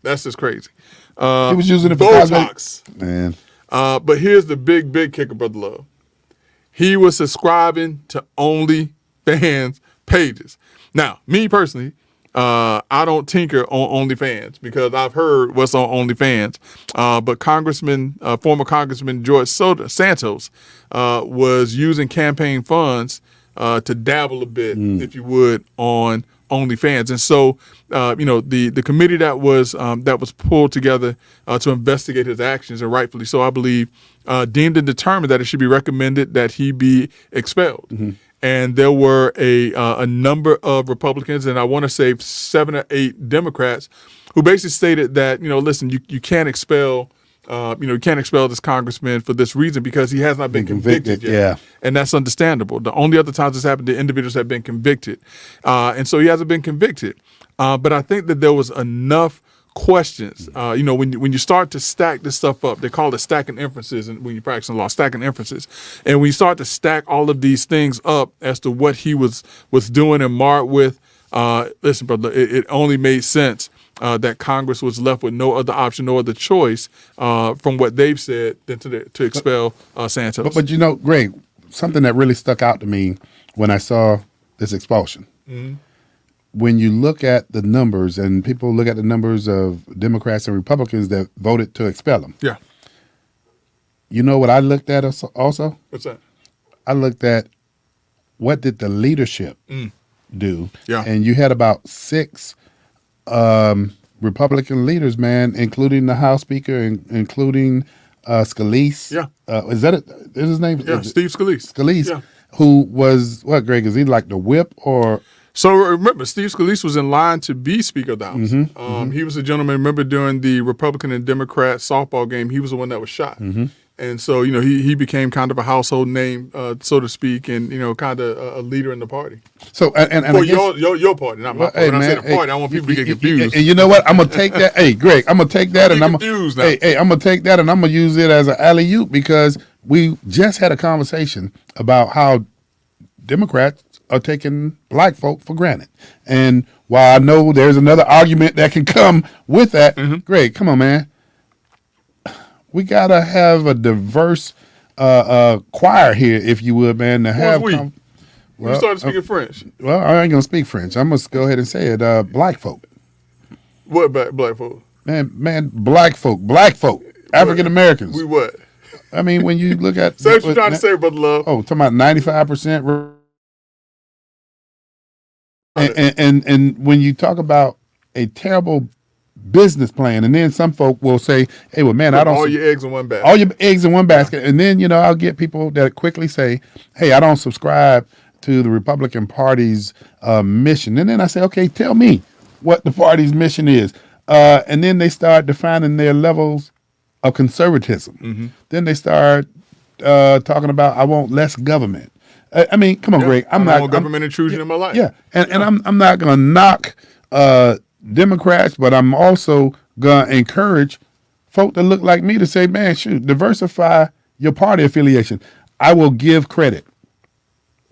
That's just crazy. He was using it for Botox. Man. But here's the big kicker, Brother Love. He was subscribing to OnlyFans pages. Now, me personally, I don't tinker on OnlyFans because I've heard what's on OnlyFans. But former Congressman George Santos was using campaign funds to dabble a bit, if you would, on OnlyFans. And so, the committee that was pulled together to investigate his actions, and rightfully so, I believe, deemed and determined that it should be recommended that he be expelled. And there were a number of Republicans, and I want to say 7 or 8 Democrats, who basically stated that, listen, you can't expel, this congressman for this reason because he has not been convicted yet. Yeah. And that's understandable. The only other times this happened, the individuals have been convicted. And so he hasn't been convicted. But I think that there was enough questions. When you start to stack this stuff up, they call it stacking inferences, and when you practice law, stacking inferences. And when you start to stack all of these things up as to what he was doing and marred with, listen, brother, it only made sense that Congress was left with no other option, no other choice from what they've said than to expel Santos. But Greg, something that really stuck out to me when I saw this expulsion. When you look at the numbers, and people look at the numbers of Democrats and Republicans that voted to expel him. Yeah. You know what I looked at also? What's that? I looked at what did the leadership do. Yeah. And you had about 6 Republican leaders, man, including the House Speaker, including Scalise. Yeah. Is that it? Is his name? Yeah, Steve Scalise. Scalise, Yeah. who was, what, Greg, is he like the whip or... So remember, Steve Scalise was in line to be Speaker of the House. He was a gentleman. Remember during the Republican and Democrat softball game, he was the one that was shot. And so he became kind of a household name, so to speak, and kind of a leader in the party. So and for your party, not my party. When I say the party, I don't want people to get confused. And you know what? I'm gonna take that. Hey, Greg, I'm gonna take that, and I'm confused now. Hey, I'm gonna take that, and I'm gonna use it as an alley-oop because we just had a conversation about how Democrats are taking black folk for granted. And while I know there's another argument that can come with that, Greg, come on, man. We got to have a diverse choir here, if you would, man, to have. we? We started speaking French. Well, I ain't gonna speak French. I must go ahead and say it. Black folk, What about black folks? man, black folk, African Americans. We what? I mean, when you look at Say what you're trying to say, brother love. Oh, talking about 95%. And when you talk about a terrible business plan, and then some folk will say, "Hey, well, man, I don't all your eggs in one basket." all your eggs in one basket," and then I'll get people that quickly say, "Hey, I don't subscribe to the Republican Party's mission," and then I say, "Okay, tell me what the party's mission is," and then they start defining their levels of conservatism. Then they start talking about, "I want less government." I mean, come on, Greg. I don't want government intrusion in my life. Yeah, and I'm not gonna knock Democrats, but I'm also gonna encourage folk that look like me to say, "Man, shoot, diversify your party affiliation." I will give credit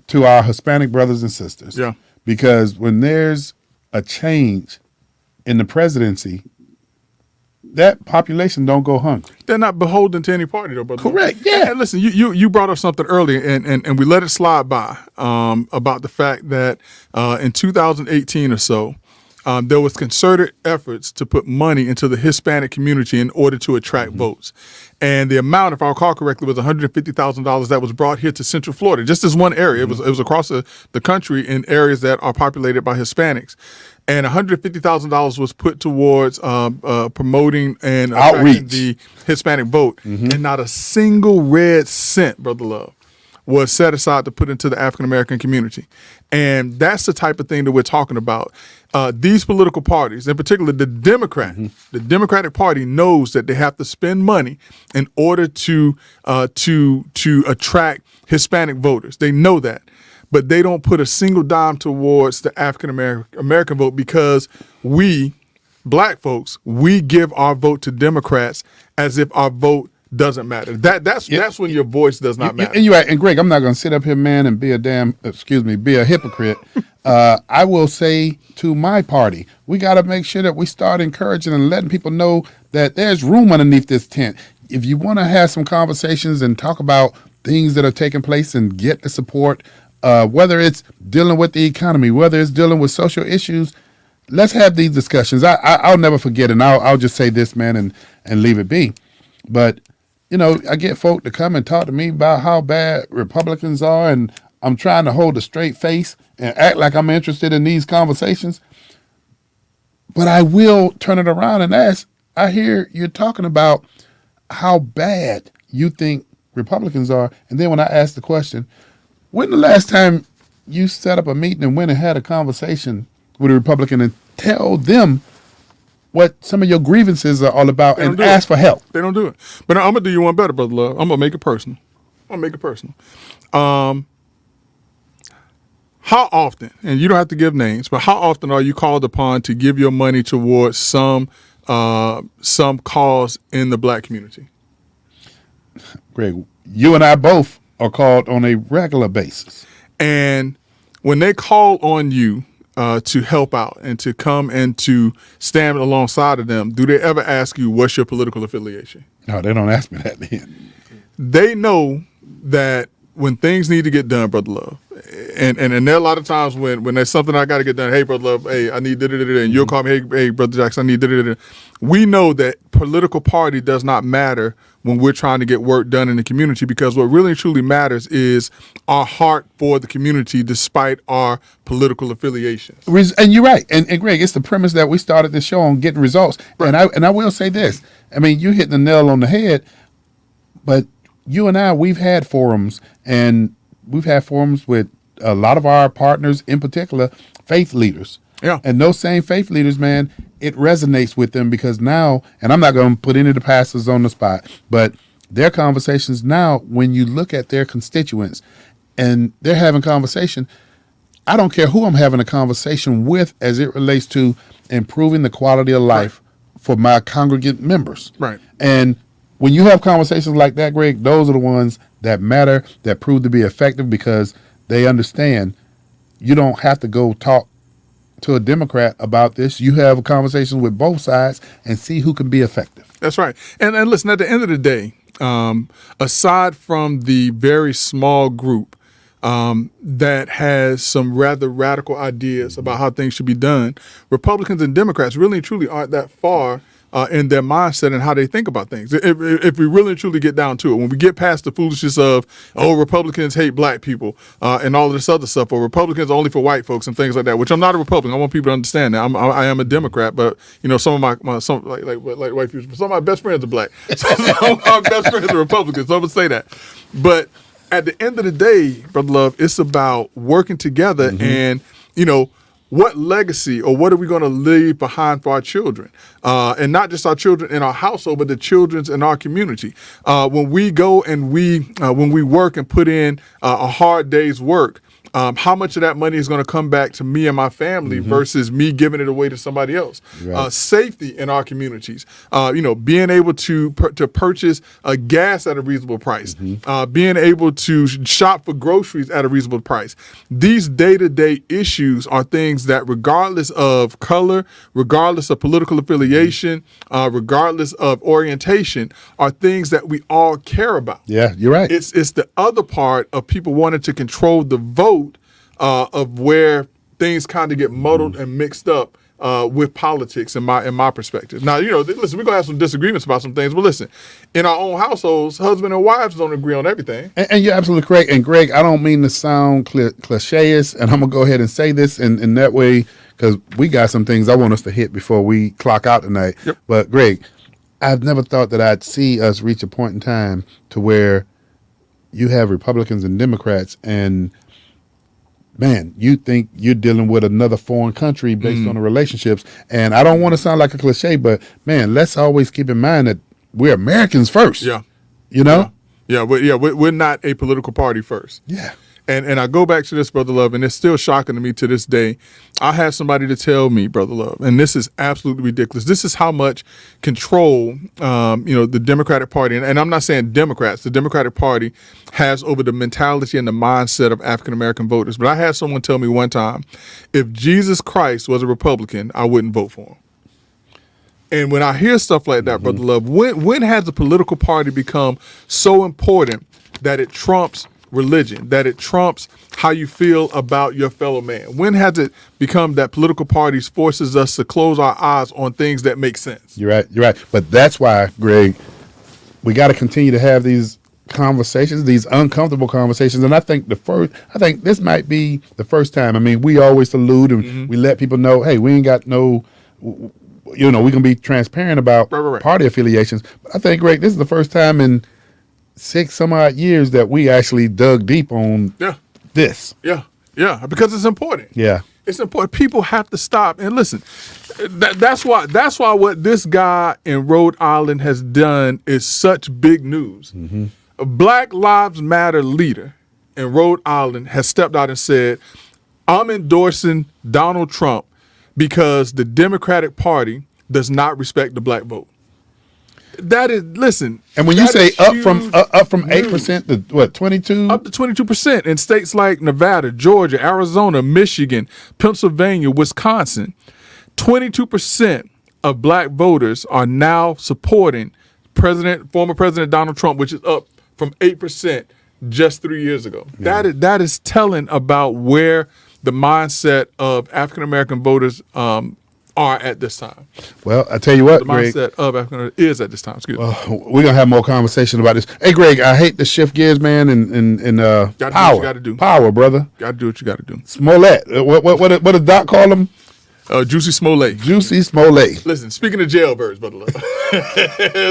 to our Hispanic brothers and sisters. Yeah. Because when there's a change in the presidency, that population don't go hungry. They're not beholden to any party, though, brother. Correct, yeah. And listen, you brought up something earlier, and we let it slide by about the fact that in 2018 or so, there was concerted efforts to put money into the Hispanic community in order to attract votes. And the amount, if I recall correctly, was $150,000 that was brought here to Central Florida, just as one area. It was across the country in areas that are populated by Hispanics. And $150,000 was put towards promoting and Outreach. attracting the Hispanic vote. And not a single red cent, Brother Love, was set aside to put into the African American community. And that's the type of thing that we're talking about. These political parties, in particular the Democratic Party, knows that they have to spend money in order to attract Hispanic voters. They know that. But they don't put a single dime towards the African American vote because we, black folks, we give our vote to Democrats as if our vote doesn't matter. That's when your voice does not matter. And you're right. And Greg, I'm not going to sit up here, man, and be a hypocrite. I will say to my party, we got to make sure that we start encouraging and letting people know that there's room underneath this tent. If you want to have some conversations and talk about things that are taking place and get the support, whether it's dealing with the economy, whether it's dealing with social issues, let's have these discussions. I'll never forget, and I'll just say this, man, and leave it be. But I get folk to come and talk to me about how bad Republicans are, and I'm trying to hold a straight face and act like I'm interested in these conversations. But I will turn it around and ask, I hear you're talking about how bad you think Republicans are. And then when I ask the question, when the last time you set up a meeting and went and had a conversation with a Republican and tell them what some of your grievances are all about and ask for help? They don't do it. But I'm going to do you one better, Brother Love. I'm going to make it personal. How often, and you don't have to give names, but how often are you called upon to give your money towards some cause in the black community? Greg, you and I both are called on a regular basis. And when they call on you to help out and to come and to stand alongside of them, do they ever ask you what's your political affiliation? No, they don't ask me that then. They know that when things need to get done, Brother Love, and there are a lot of times when there's something I got to get done, hey, Brother Love, hey, I need da-da-da-da, and you'll call me, hey, Brother Jackson, I need da-da-da-da. We know that political party does not matter when we're trying to get work done in the community, because what really and truly matters is our heart for the community despite our political affiliations. And you're right. And Greg, it's the premise that we started this show on getting results. Right. And I will say this. I mean, you hit the nail on the head, but you and I, we've had forums, and we've had forums with a lot of our partners, in particular, faith leaders. Yeah. And those same faith leaders, man, it resonates with them because now, and I'm not going to put any of the pastors on the spot, but their conversations now, when you look at their constituents and they're having conversation, I don't care who I'm having a conversation with as it relates to improving the quality of life for my congregant members. Right. And when you have conversations like that, Greg, those are the ones that matter, that prove to be effective, because they understand you don't have to go talk to a Democrat about this. You have a conversation with both sides and see who can be effective. That's right. And listen, at the end of the day, aside from the very small group that has some rather radical ideas about how things should be done, Republicans and Democrats really and truly aren't that far in their mindset and how they think about things. If we really and truly get down to it, when we get past the foolishness of, oh, Republicans hate black people and all of this other stuff, or Republicans are only for white folks and things like that, which I'm not a Republican. I want people to understand that. I am a Democrat, but some of my like white people, some of my best friends are black. Some of my best friends are Republicans, so I'm going to say that. But at the end of the day, Brother Love, it's about working together and, what legacy or what are we going to leave behind for our children? And not just our children in our household, but the children's in our community. When we go and when we work and put in a hard day's work, how much of that money is going to come back to me and my family versus me giving it away to somebody else? Right. Safety in our communities, being able to purchase gas at a reasonable price, being able to shop for groceries at a reasonable price. These day-to-day issues are things that, regardless of color, regardless of political affiliation, regardless of orientation, are things that we all care about. Yeah, you're right. It's the other part of people wanting to control the vote of where things kind of get muddled and mixed up with politics in my perspective. Now, listen, we're going to have some disagreements about some things, but listen, in our own households, husband and wives don't agree on everything. And you're absolutely correct. And Greg, I don't mean to sound cliché-ish, and I'm going to go ahead and say this in that way because we got some things I want us to hit before we clock out tonight. Yep. But Greg, I've never thought that I'd see us reach a point in time to where you have Republicans and Democrats and man, you think you're dealing with another foreign country based on the relationships. And I don't want to sound like a cliche, but man, let's always keep in mind that we're Americans first. Yeah. You know? Yeah. We're not a political party first. Yeah. And I go back to this, Brother Love, and it's still shocking to me to this day. I had somebody to tell me, Brother Love, and this is absolutely ridiculous. This is how much control, the Democratic Party, and I'm not saying Democrats, the Democratic Party has over the mentality and the mindset of African-American voters. But I had someone tell me one time, if Jesus Christ was a Republican, I wouldn't vote for him. And when I hear stuff like that, Brother Love, when has a political party become so important that it trumps religion, that it trumps how you feel about your fellow man? When has it become that political parties forces us to close our eyes on things that make sense? You're right. But that's why, Greg, we got to continue to have these conversations, these uncomfortable conversations. And I think this might be the first time. I mean, we always allude and we let people know, hey, we ain't got no, we can be transparent about Right. party affiliations. But I think, Greg, this is the first time in 6 some odd years that we actually dug deep on this. Yeah, because it's important. Yeah. It's important. People have to stop and listen. That's why what this guy in Rhode Island has done is such big news. A Black Lives Matter leader in Rhode Island has stepped out and said, I'm endorsing Donald Trump because the Democratic Party does not respect the black vote. That is, listen. And when you say up from 8% to what, 22? Up to 22% in states like Nevada, Georgia, Arizona, Michigan, Pennsylvania, Wisconsin. 22% of black voters are now supporting former President Donald Trump, which is up from 8% just 3 years ago. Yeah. That is telling about where the mindset of African American voters are at this time. Well, I tell you what, the Greg, mindset of African is at this time. Excuse me. We're gonna have more conversation about this. Hey, Greg, I hate to shift gears, man, and gotta do power. what you gotta do. Power, brother. Gotta do what you gotta do. Smollett. What does Doc call him? Juicy Smollett. Juicy Smollett. Listen, speaking of jailbirds, brother.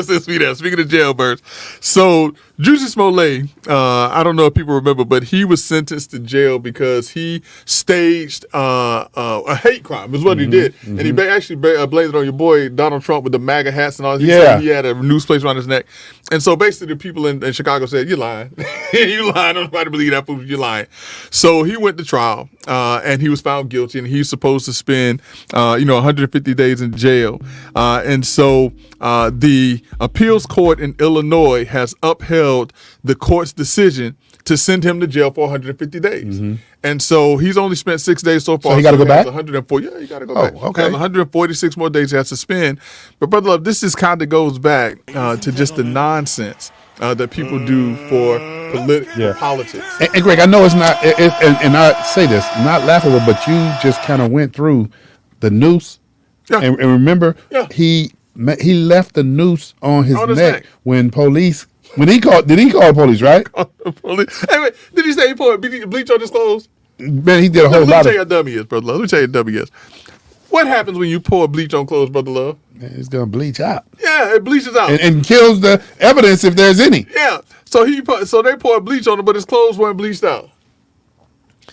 Speaking of jailbirds. So, Juicy Smollett, I don't know if people remember, but he was sentenced to jail because he staged a hate crime, is what he did. And he actually blamed it on your boy, Donald Trump, with the MAGA hats and all. He said he had a noose placed around his neck. And so, basically, the people in Chicago said, you're lying. You lying. Nobody believe that fool. You're lying. So, he went to trial, and he was found guilty, and he's supposed to spend 150 days in jail. And so the appeals court in Illinois has upheld the court's decision to send him to jail for 150 days. And so he's only spent 6 days so far. So he got to go back? 104. Yeah, you got to go back. Okay. He has 146 more days he has to spend. But, Brother Love, this just kind of goes back to just the nonsense that people do for politics. And Greg, I know it's not, and I say this, not laughable, but you just kind of went through the noose. Yeah. And remember, Yeah. he left the noose on his On his neck neck. when police, did he call police, right? Police. Hey, wait, did he say he poured bleach on his clothes? Man, he did a whole Let me lot tell you of, how dumb he is, Brother Love. Let me tell you how dumb he is. What happens when you pour bleach on clothes, Brother Love? man, it's going to bleach out. Yeah, it bleaches out. And kills the evidence if there's any. Yeah. So they poured bleach on him, but his clothes weren't bleached out.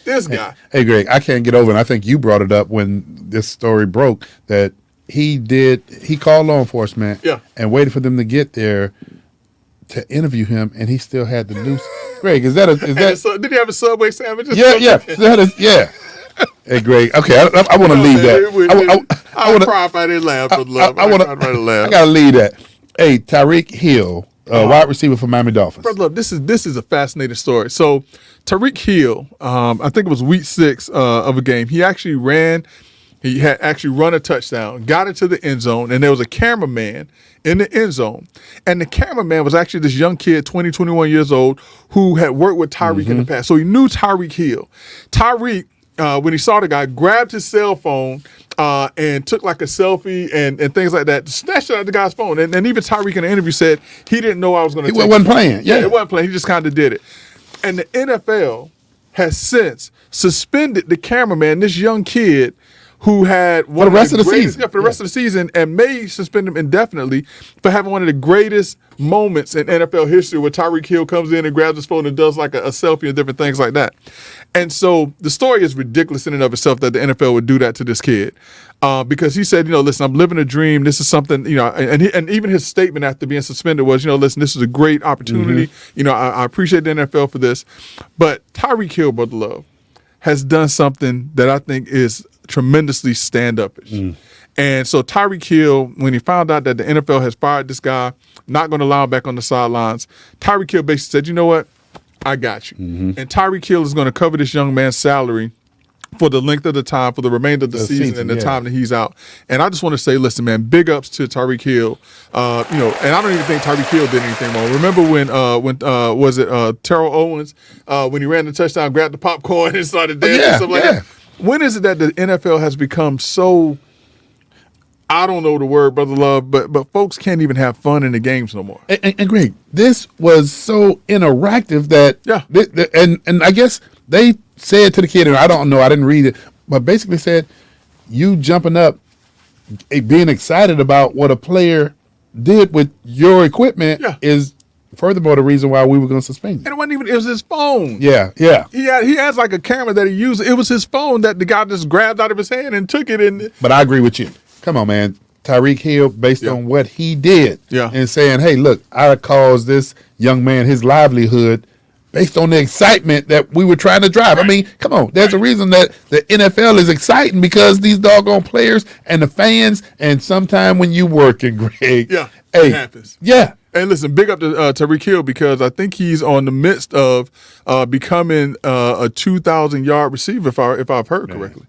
This guy. Hey, Greg, I can't get over, and I think you brought it up when this story broke, that he called law enforcement Yeah. and waited for them to get there to interview him, and he still had the noose. Greg, is that? Did he have a Subway sandwich? Yeah. Yeah. Hey, Greg. Okay, I want to leave that. I would cry if I didn't laugh, Brother Love. I want I'd rather to. laugh. I gotta leave that. Hey, Tyreek Hill, wide receiver for Miami Dolphins. Brother Love, this is a fascinating story. So Tyreek Hill, I think it was week 6 of a game. He actually had actually run a touchdown, got into the end zone, and there was a cameraman in the end zone. And the cameraman was actually this young kid, 20, 21 years old, who had worked with Tyreek in the past. So he knew Tyreek Hill. Tyreek, when he saw the guy, grabbed his cell phone and took like a selfie and things like that, snatched it out of the guy's phone. And even Tyreek in the interview said he didn't know I was going to He take wasn't it. playing. Yeah. It wasn't playing. He just kind of did it. And the NFL has since suspended the cameraman, this young kid, who had one the rest of the greatest- season. Yeah, for the rest of the season, and may suspend him indefinitely for having one of the greatest moments in NFL history where Tyreek Hill comes in and grabs his phone and does like a selfie and different things like that. And so the story is ridiculous in and of itself that the NFL would do that to this kid. Because he said, listen, I'm living a dream. This is something, and even his statement after being suspended was, listen, this is a great opportunity. I appreciate the NFL for this. But Tyreek Hill, Brother Love, has done something that I think is tremendously stand-upish. And so Tyreek Hill, when he found out that the NFL has fired this guy, not going to allow him back on the sidelines, Tyreek Hill basically said, you know what? I got you. And Tyreek Hill is going to cover this young man's salary for the length of the time, for the remainder of the season and the time that he's out. And I just want to say, listen, man, big ups to Tyreek Hill. And I don't even think Tyreek Hill did anything wrong. Remember when was it Terrell Owens, when he ran the touchdown, grabbed the popcorn and started dancing and stuff like that? When is it that the NFL has become so, I don't know the word, Brother Love, but folks can't even have fun in the games no more. And Greg, this was so interactive that and I guess they said to the kid, and I don't know, I didn't read it, but basically said, you jumping up, being excited about what a player did with your equipment is furthermore the reason why we were going to suspend you. And it was his phone. Yeah. He has like a camera that he used. It was his phone that the guy just grabbed out of his hand and took it. But I agree with you. Come on, man. Tyreek Hill, based on what he did, and saying, hey, look, I caused this young man his livelihood based on the excitement that we were trying to drive. I mean, come on. There's a reason that the NFL is exciting, because these doggone players and the fans, and sometime when you working, Greg. It happens. Yeah. And listen, big up to Tyreek Hill, because I think he's on the midst of becoming a 2,000-yard receiver, if I've heard correctly.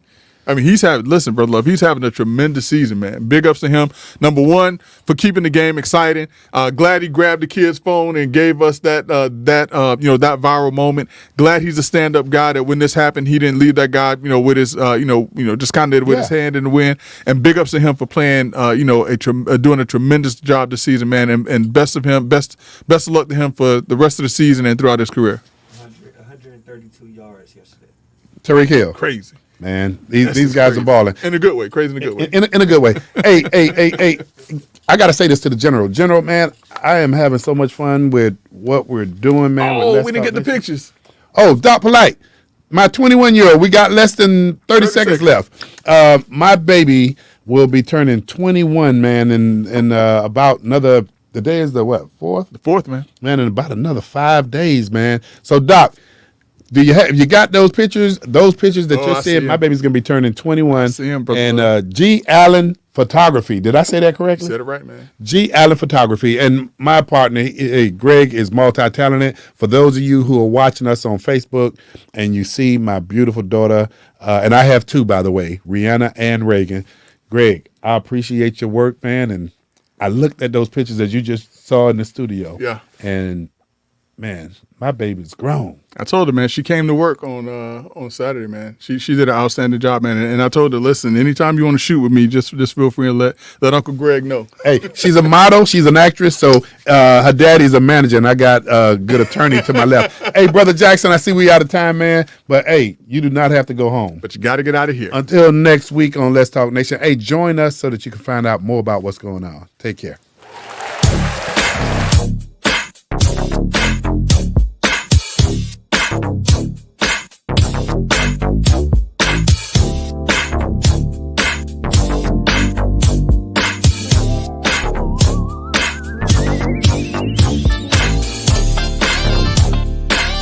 I mean, listen, Brother Love, he's having a tremendous season, man. Big ups to him. Number one, for keeping the game exciting. Glad he grabbed the kid's phone and gave us that viral moment. Glad he's a stand-up guy, that when this happened, he didn't leave that guy, with his, just kind of with his hand in the wind. And big ups to him for playing, doing a tremendous job this season, man. And best of luck to him for the rest of the season and throughout his career. 132 yards yesterday. Tyreek Hill. Crazy. Man, these guys are balling. In a good way. Crazy in a good way. In a good way. Hey, I got to say this to the General. General, man, I am having so much fun with what we're doing, man. Oh, we didn't get the pictures. Oh, Doc Polite, my 21-year-old, we got less than 30 seconds left. My baby will be turning 21, man, in about another, the day is the what, 4th? The 4th, man. Man, in about another 5 days, man. So, Doc, you got those pictures? Those pictures that you're seeing, my baby's gonna be turning 21. I see him, brother. And G. Allen Photography. Did I say that correctly? You said it right, man. G. Allen Photography. And my partner, Greg, is multi-talented. For those of you who are watching us on Facebook and you see my beautiful daughter, and I have 2, by the way, Rihanna and Reagan. Greg, I appreciate your work, man. And I looked at those pictures as you just saw in the studio. Yeah. And man, my baby's grown. I told her, man, she came to work on Saturday, man. She did an outstanding job, man. And I told her, listen, anytime you want to shoot with me, just feel free and let Uncle Greg know. Hey, she's a model. She's an actress. So her daddy's a manager, and I got a good attorney to my left. Hey, Brother Jackson, I see we out of time, man. But, hey, you do not have to go home. But you got to get out of here. Until next week on Let's Talk Nation. Hey, join us so that you can find out more about what's going on. Take care.